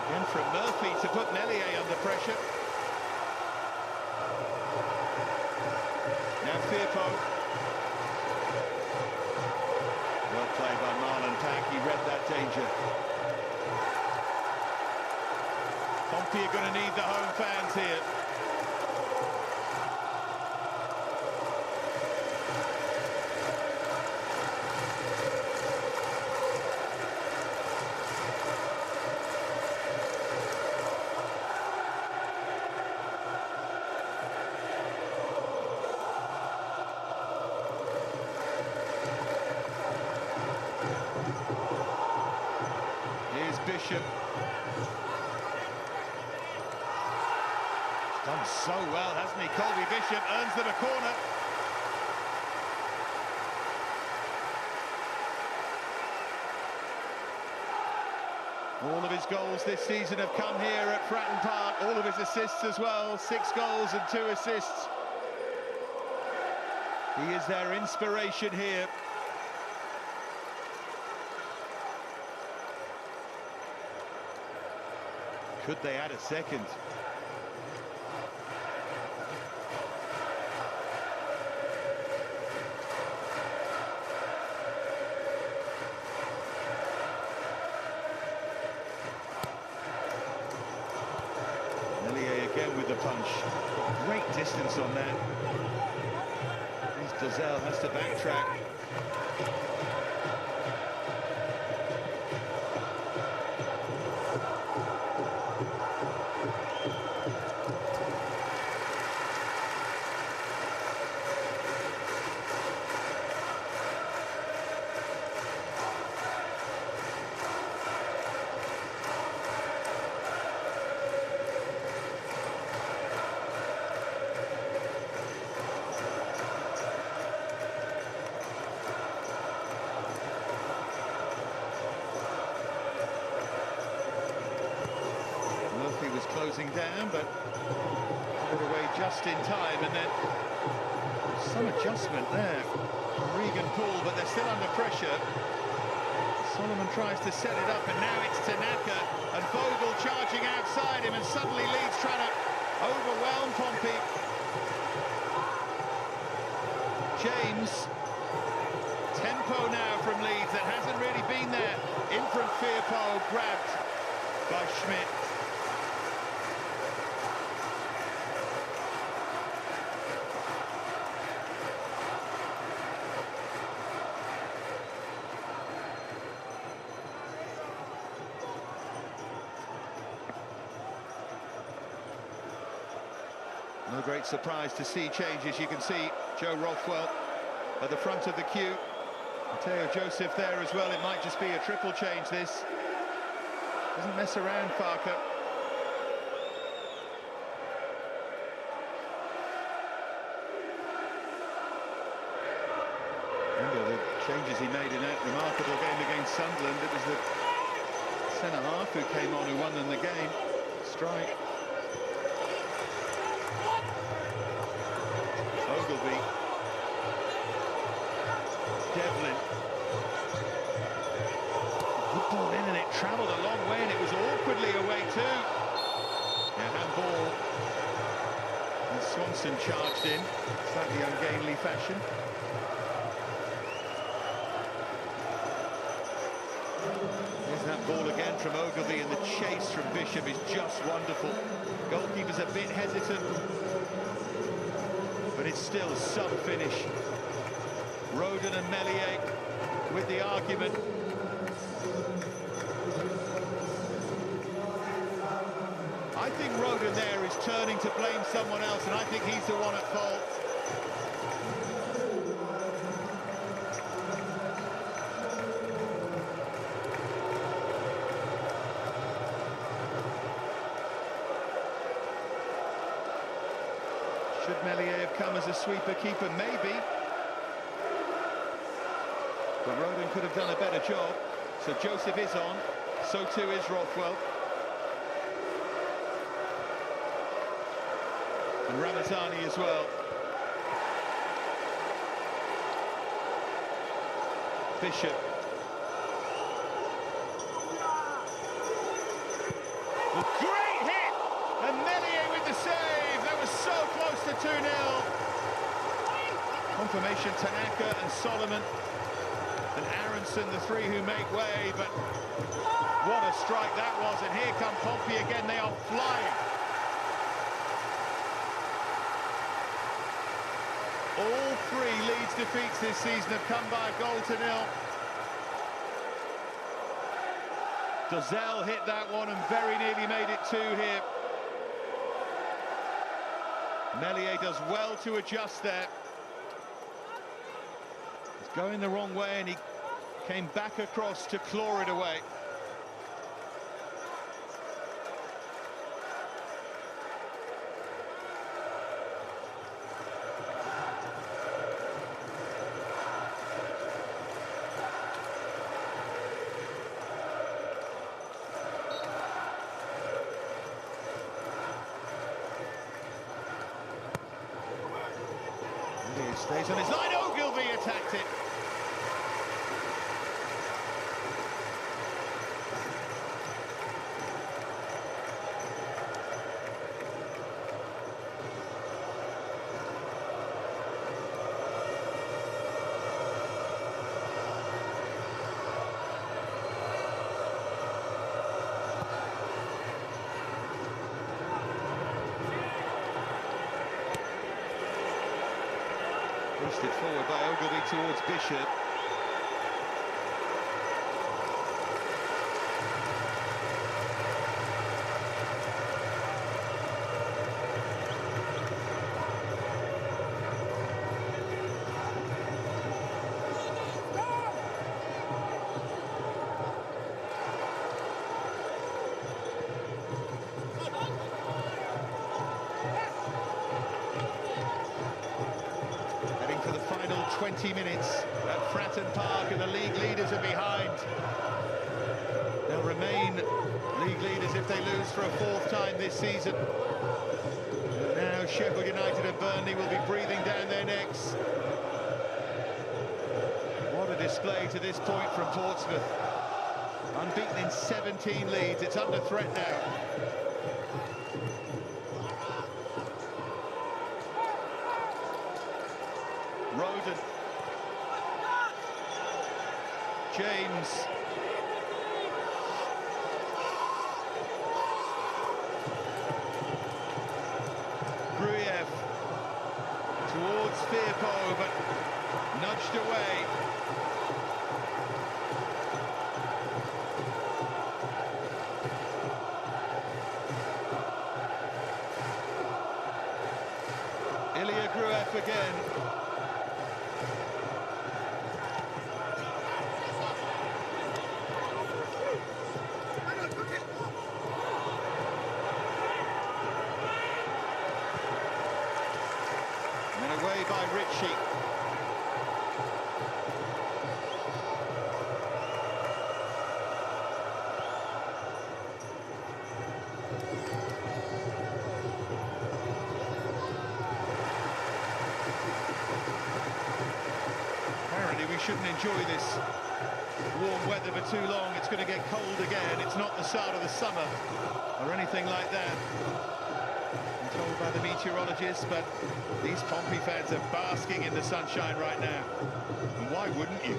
Again from Murphy to put Meslier under pressure. Now Firpo. Well played by Marlon Pack, he read that danger. Pompey are going to need the home fans here. Here's Bishop. Done so well, hasn't he? Colby Bishop earns them a corner. All of his goals this season have come here at Fratton Park. All of his assists as well. 6 goals and 2 assists. He is their inspiration here. Could they add a second? Again with the punch. Great distance on that. Dozel has to backtrack. closing down, but put it away just in time, and then some adjustment there. Regan Poole, but they're still under pressure. Solomon tries to set it up, and now it's Tanaka, and Vogel charging outside him, and suddenly Leeds trying to overwhelm Pompey. James, tempo now from Leeds that hasn't really been there. In from Firpo, grabbed by Schmidt. No great surprise to see changes. You can see Joe Rothwell at the front of the queue. Mateo Joseph there as well. It might just be a triple change, this. Doesn't mess around, Farker. Remember the changes he made in that remarkable game against Sunderland. It was the centre-half who came on, who won them the game. Strike. Ogilvie. Devlin. Good ball in, and it travelled a long way, and it was awkwardly away too. Yeah, handball. And Swanson charged in, slightly ungainly fashion. There's that ball again from Ogilvie, and the chase from Bishop is just wonderful. Goalkeeper's a bit hesitant, but it's still some finish. Rodon and Meslier with the argument. I think Rodon there is turning to blame someone else, and I think he's the one at fault. Should Meslier have come as a sweeper keeper? Maybe. But Rodon could have done a better job. So Joseph is on, so too is Rothwell. And Ramazani as well. Bishop. A great hit! And Meslier with the save. That was so close to 2-0. Confirmation, Tanaka and Solomon and Aronson, the three who make way, but what a strike that was. And here come Pompey again, they are flying. All three Leeds defeats this season have come by a goal to nil. Dozzell hit that one and very nearly made it 2 here. Meslier does well to adjust there. It's going the wrong way, and he came back across to claw it away. Stays on his line. Ogilvie attacked it. Pushed it forward by Ogilvie towards Bishop. For the final 20 minutes at Fratton Park, and the league leaders are behind. They'll remain league leaders if if they lose for a fourth time this season. And now Sheffield United and Burnley will be breathing down their necks. What a display to this point from Portsmouth. Unbeaten in 17 leads, it's under threat now. Roden. James. Gruyev towards Firpo, but nudged away. Ilya Gruyev again. And away by Ritchie. Apparently we shouldn't enjoy this warm weather for too long. It's going to get cold again. It's not the start of the summer or anything like that, I'm told by the meteorologists, but these Pompey fans are basking in the sunshine right now. And why wouldn't you?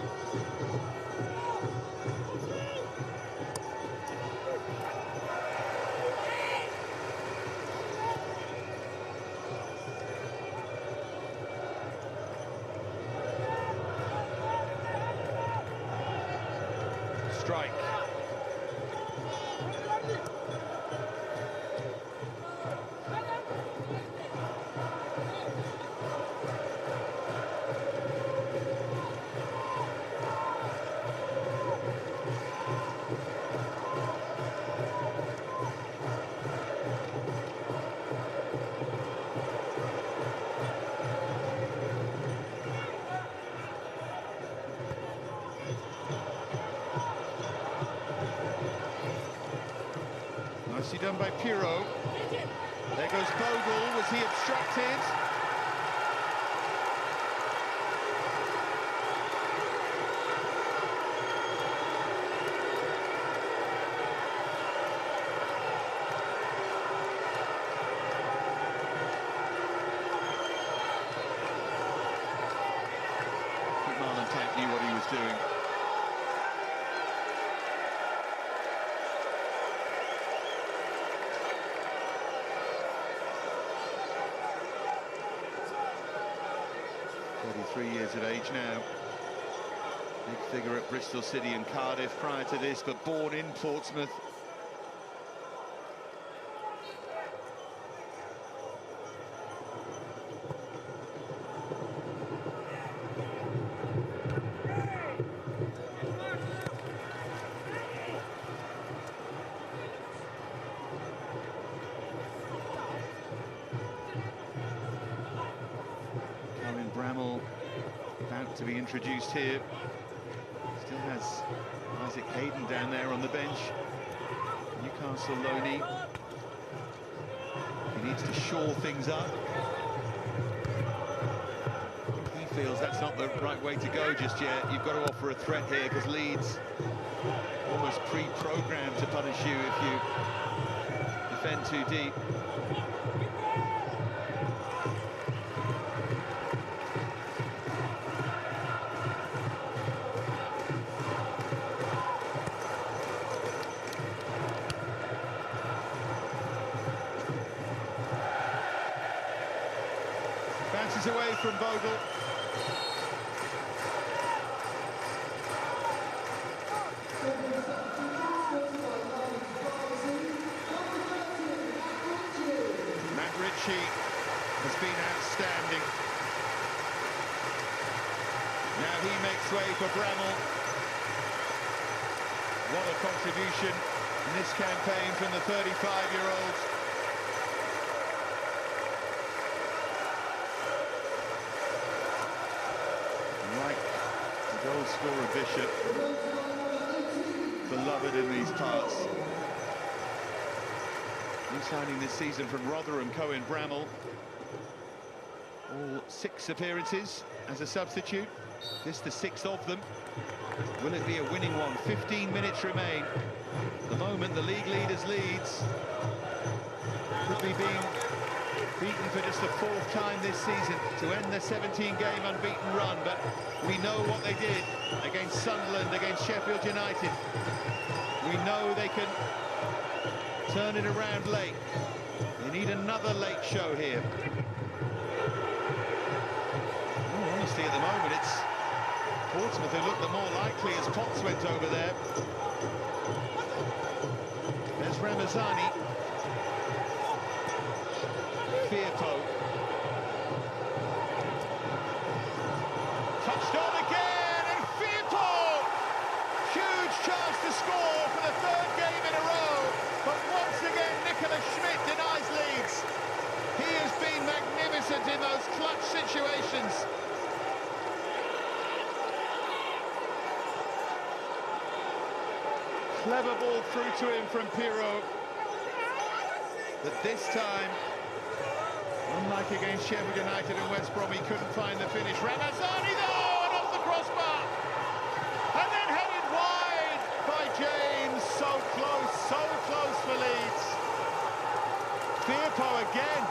Strike. Nicely done by Pirro. There goes Bogle. Was he obstructed? I think Marlon Tank knew what he was doing. Years of age now. Big figure at Bristol City and Cardiff prior to this, but born in Portsmouth. Bramall about to be introduced here. Still has Isaac Hayden down there on the bench. Newcastle loanee. He needs to shore things up. He feels that's not the right way to go just yet. You've got to offer a threat here because Leeds almost pre-programmed to punish you if you defend too deep. Bounces away from Bogle. Matt Ritchie has been outstanding. Now he makes way for Bramall. What a contribution in this campaign from the 35-year-old. Goal scorer Bishop, beloved in these parts. New signing this season from Rotherham, Cohen Bramall. All 6 appearances as a substitute. This the 6th of them. Will it be a winning one? 15 minutes remain. At the moment, the league leaders Leeds could be being beaten for just the 4th time this season to end their 17-game unbeaten run, but we know what they did against Sunderland, against Sheffield United. We know they can turn it around late. They need another late show here. Honestly, at the moment, it's Portsmouth who look the more likely as Potts went over there. There's Ramazani. Firpo. Touched on again, and Firpo! Huge chance to score for the 3rd game in a row, but once again Nicholas Schmidt denies Leeds. He has been magnificent in those clutch situations. Clever ball through to him from Pirro. But this time, unlike against Sheffield United and West Brom, he couldn't find the finish. Ramazani though, and off the crossbar. And then headed wide by James. So close for Leeds. Firpo again.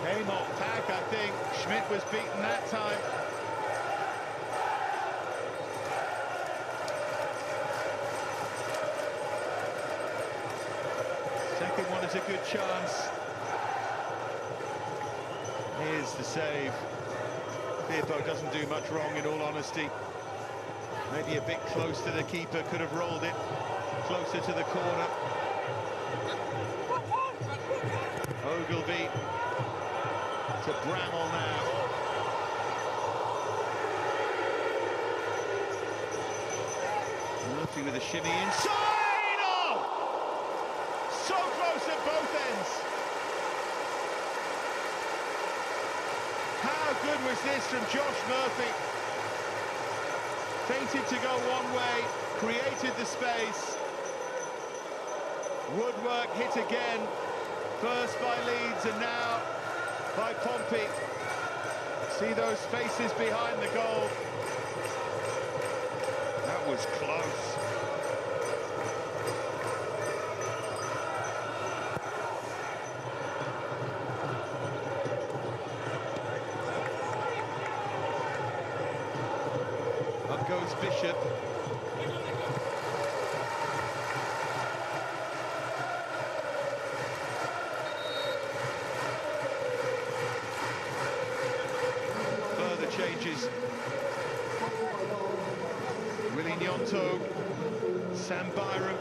Came off tack, I think. Schmidt was beaten that time. Second one is a good chance. Here's the save. Firpo doesn't do much wrong, in all honesty. Maybe a bit close to the keeper, could have rolled it closer to the corner. Ogilvie to Bramall now. Murphy with a shimmy inside! Oh! So close at both ends. How good was this from Josh Murphy? Feinted to go one way, created the space. Woodwork hit again, first by Leeds and now by Pompey. See those faces behind the goal. That was close. Up goes Bishop. Further changes. Willie Gnonto, Sam Byram.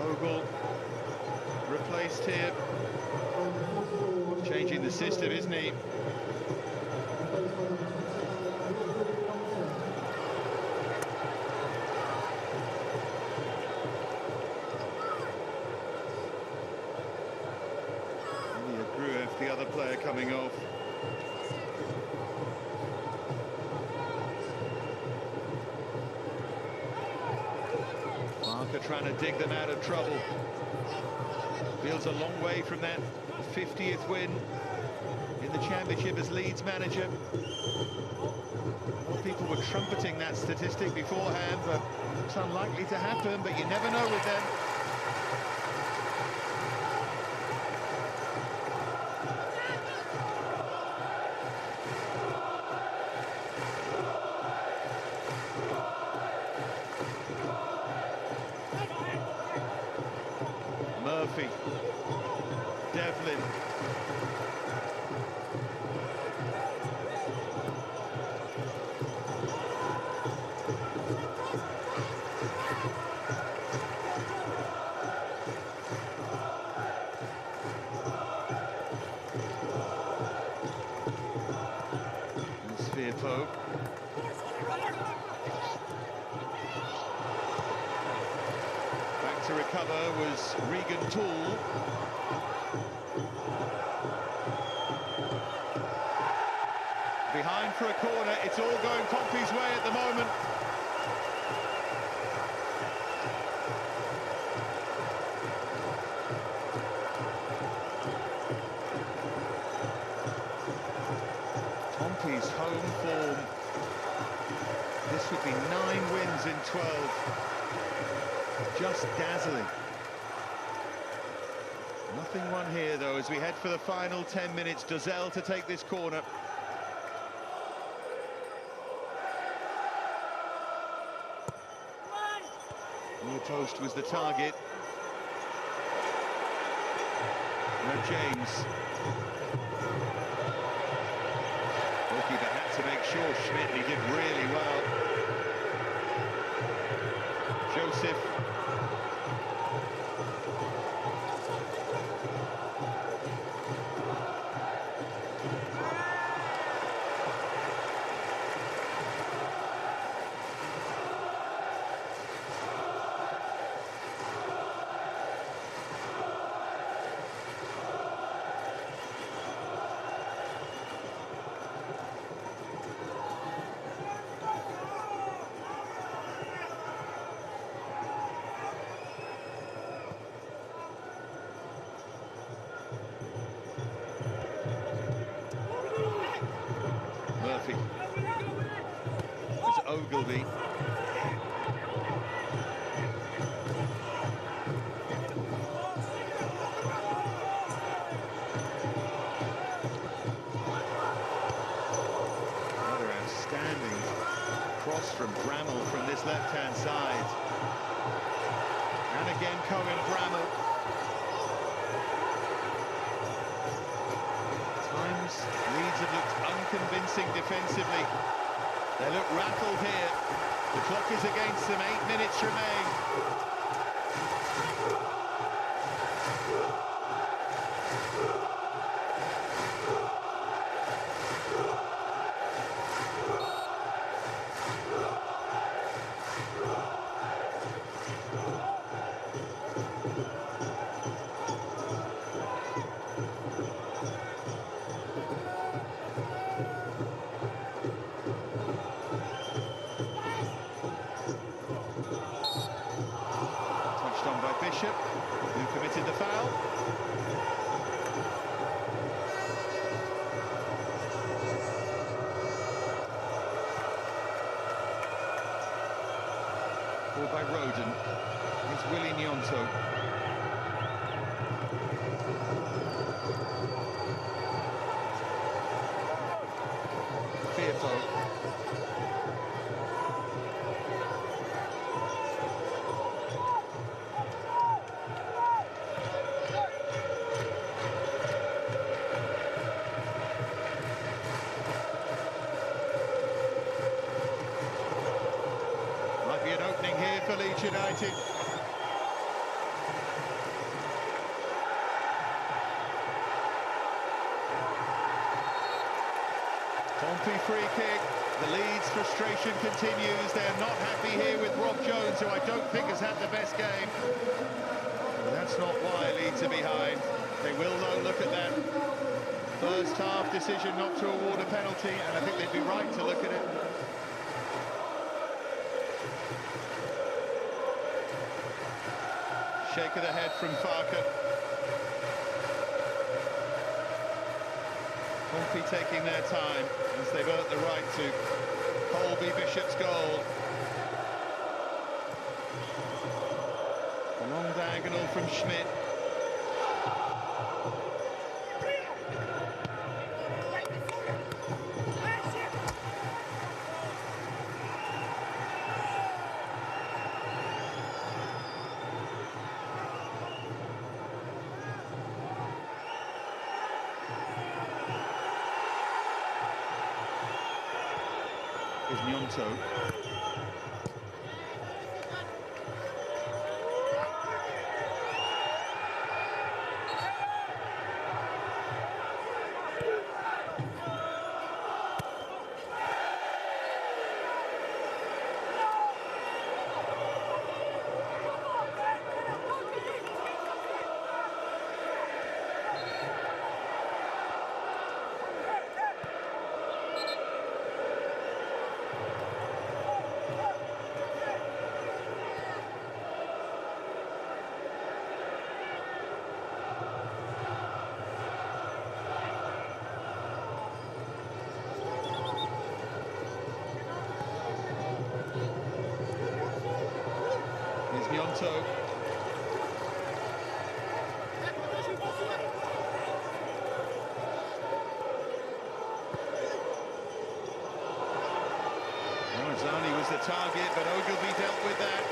Ogle replaced here. Changing the system, isn't he? The other player coming off. Barker trying to dig them out of trouble. Feels a long way from that 50th win in the Championship as Leeds manager. More people were trumpeting that statistic beforehand, but it's unlikely to happen, but you never know with them. Murphy, Devlin. Firpo. Back to recover was Regan Toole. behind for a corner. It's all going Pompey's way at the moment. Pompey's home form. This would be 9 wins in 12. Just dazzling. Nothing won here, though, as we head for the final 10 minutes. Dozel to take this corner. Near post was the target. No James. Goalkeeper had to make sure Schmidt, he did really well. Joseph. Murphy. There's Ogilvie. Another outstanding cross from Bramall from this left-hand side. And again, Cohen Bramall. Leeds have looked unconvincing defensively. They look rattled here. The clock is against them, 8 minutes remain. Bishop, who committed the foul. Ball by Roden. Here's Willie Nyonto. Fearful. An opening here for Leeds United. Pompey free kick. The Leeds frustration continues. They're not happy here with Rob Jones, who I don't think has had the best game. But that's not why Leeds are behind. They will, though, look at that first half decision not to award a penalty, and I think they'd be right to look at it. Shake of the head from Farker. Pompey taking their time as they've earned the right to. Colby Bishop's goal. A long diagonal from Schmidt. Is Nyonto. Gnonto. Ramazani was the target, but Ogilvy dealt with that.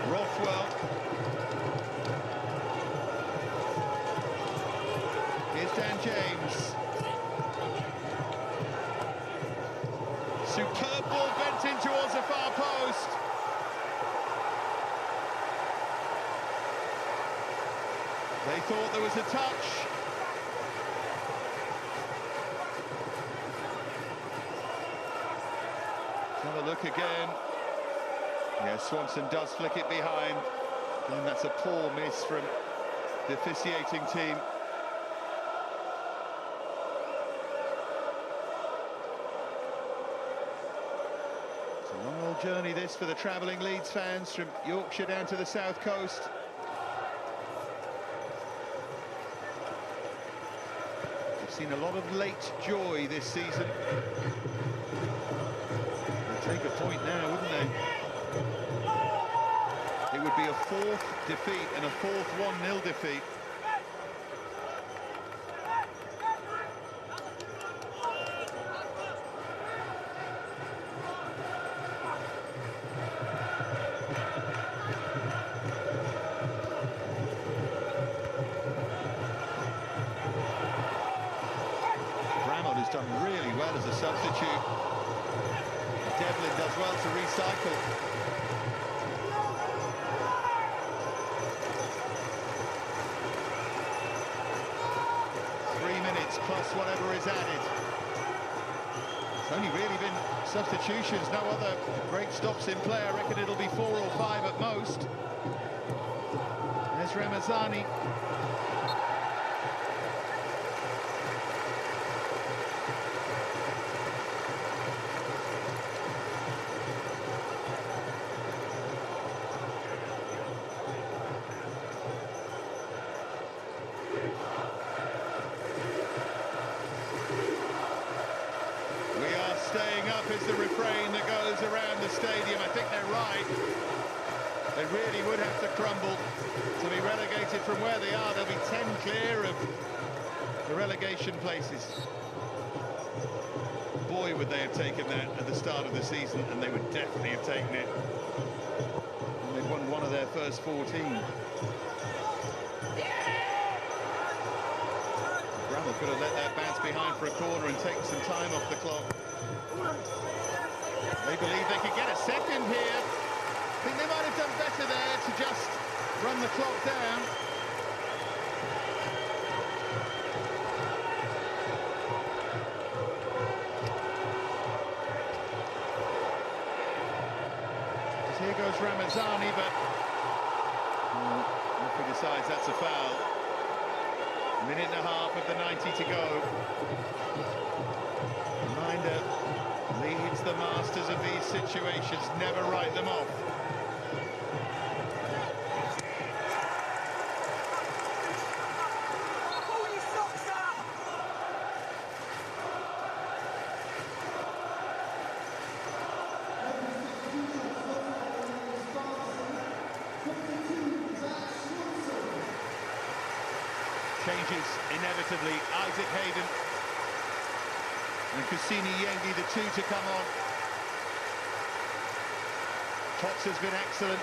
Rothwell. Here's Dan James. Superb ball bent in towards the far post. They thought there was a touch. Let's have a look again. Yeah, Swanson does flick it behind. And that's a poor miss from the officiating team. It's a long old journey this for the travelling Leeds fans from Yorkshire down to the south coast. We've seen a lot of late joy this season. They'll take a point now, wouldn't they? It would be a fourth defeat and a fourth 1-0 defeat. Bramall has done really well as a substitute. Devlin does well to recycle. 3 minutes plus whatever is added. It's only really been substitutions, no other great stops in play. I reckon it'll be 4 or 5 at most. There's Ramazani. Staying up is the refrain that goes around the stadium. I think they're right. They really would have to crumble to be relegated from where they are. They'll be 10 clear of the relegation places. Boy, would they have taken that at the start of the season, and they would definitely have taken it. And they've won one of their first 14. Bramall could have let that bounce behind for a corner and take some time off the clock. They believe they could get a second here. I think they might have done better there to just run the clock down. As here goes Ramazani, but referee decides that's a foul. Minute and a half of the 90 to go. Reminder, Leeds, the masters of these situations, never write them off. Changes inevitably. Isaac Hayden and Kusini Yengi, the two to come on. Potts has been excellent.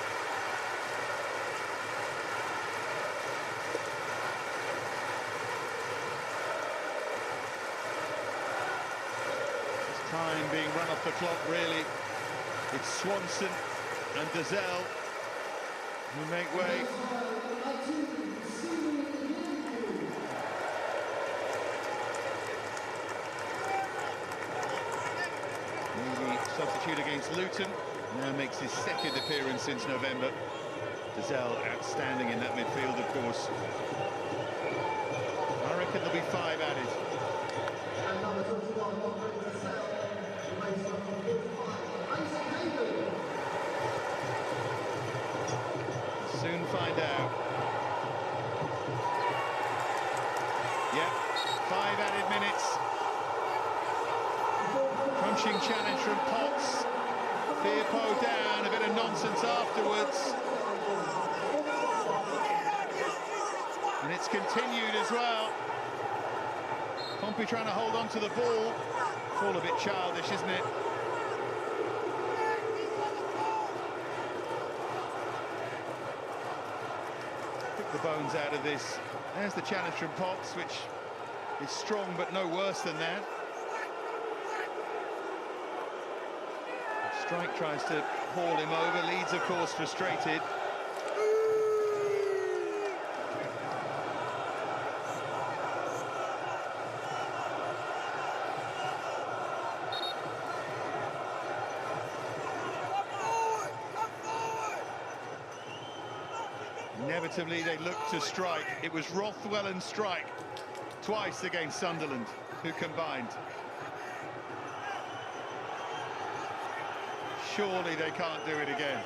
It's time being run off the clock, really. It's Swanson and Dazelle who make way. Substitute against Luton, now makes his second appearance since November. Dazelle outstanding in that midfield, of course. I reckon there'll be 5 added. Soon find out. Yep, 5 added minutes. Crunchy Searching challenge from Potts. Firpo down, a bit of nonsense afterwards. And it's continued as well. Pompey trying to hold on to the ball. It's all a bit childish, isn't it? Pick the bones out of this. There's the challenge from Potts, which is strong but no worse than that. Strike tries to haul him over. Leeds, of course, frustrated. Inevitably, they looked to strike. It was Rothwell and Strike twice against Sunderland, who combined. Surely they can't do it again.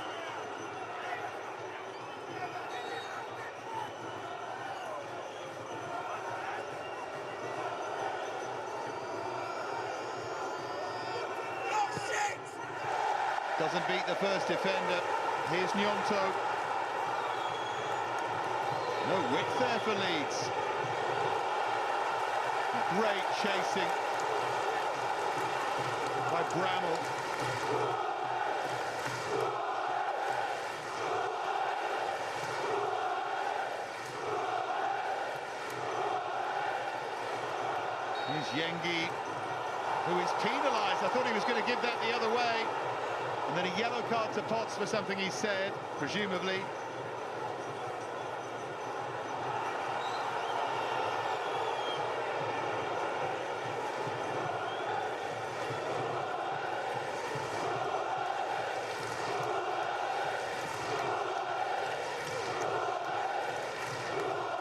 Doesn't beat the first defender. Here's Gnonto. No width there for Leeds. Great chasing by Bramall. Here's Yengi, who is penalised. I thought he was going to give that the other way. And then a yellow card to Potts for something he said, presumably.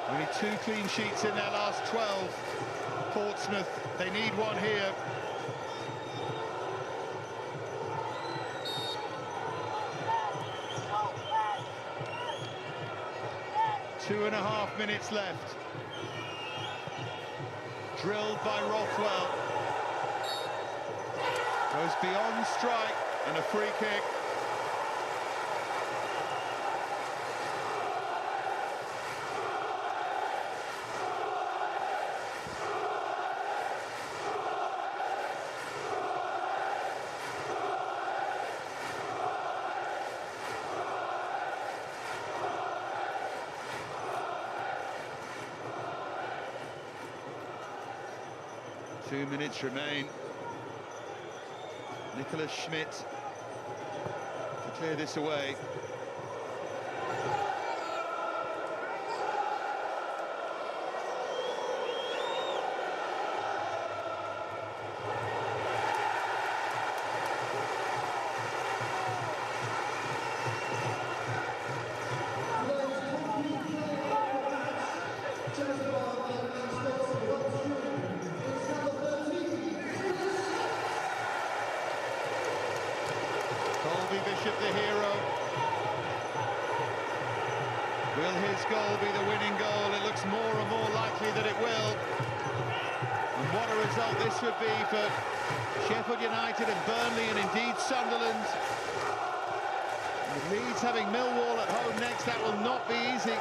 Only 2 clean sheets in their last 12. Portsmouth, they need one here. Two and a half minutes left. Drilled by Rothwell. Goes beyond Strike and a free kick. Two minutes remain. Nicholas Schmidt to clear this away. Bishop the hero. Will his goal be the winning goal? It looks more and more likely that it will. And what a result this would be for Sheffield United and Burnley and indeed Sunderland. With Leeds having Millwall at home next, that will not be easy.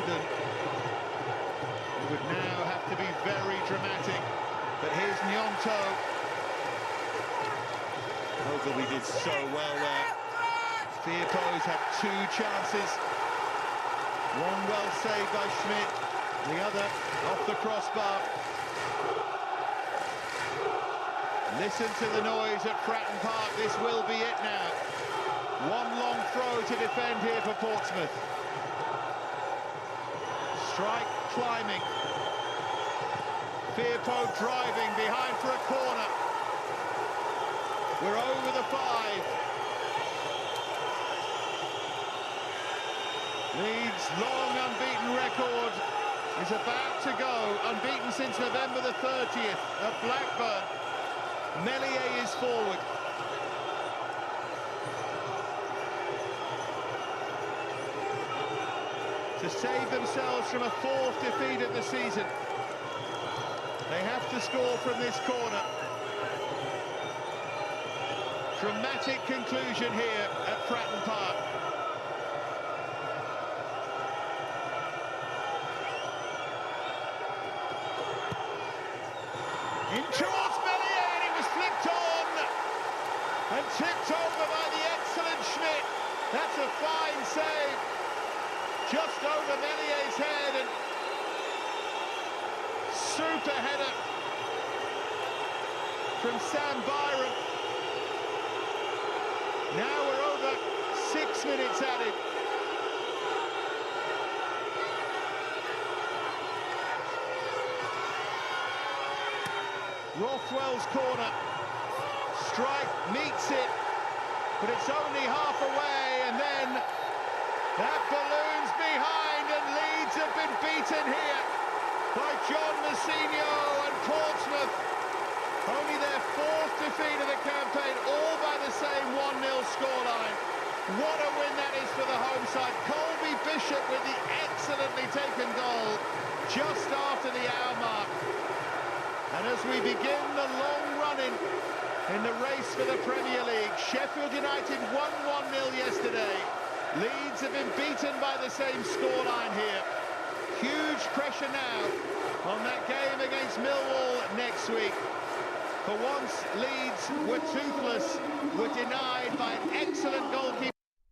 It would now have to be very dramatic, but here's Gnonto. Ogilvie did so well there. Firpo's had 2 chances. One well saved by Schmidt, the other off the crossbar. Listen to the noise at Fratton Park, this will be it now. One long throw to defend here for Portsmouth. Strike climbing. Firpo driving behind for a corner. We're over the 5. Leeds' long unbeaten record is about to go, unbeaten since November the 30th at Blackburn. Meslier is forward. To save themselves from a fourth defeat of the season, they have to score from this corner. Dramatic conclusion here at Fratton Park. In towards Meslier, and it was flicked on and tipped over by the excellent Schmidt. That's a fine save. Just over Mellier's head, and super header from Sam Byron. Now we're over 6 minutes added. Rothwell's corner. Strike meets it, but it's only half away, and then that balloon's behind, and Leeds have been beaten here by John Mousinho and Portsmouth. Only their fourth defeat of the campaign, all by the same 1-0 scoreline. What a win that is for the home side. Colby Bishop with the excellently taken goal just after the hour mark. And as we begin the long running in the race for the Premier League, Sheffield United won 1-0 yesterday. Leeds have been beaten by the same scoreline here. Huge pressure now on that game against Millwall next week. For once, Leeds were toothless, were denied by an excellent goalkeeper.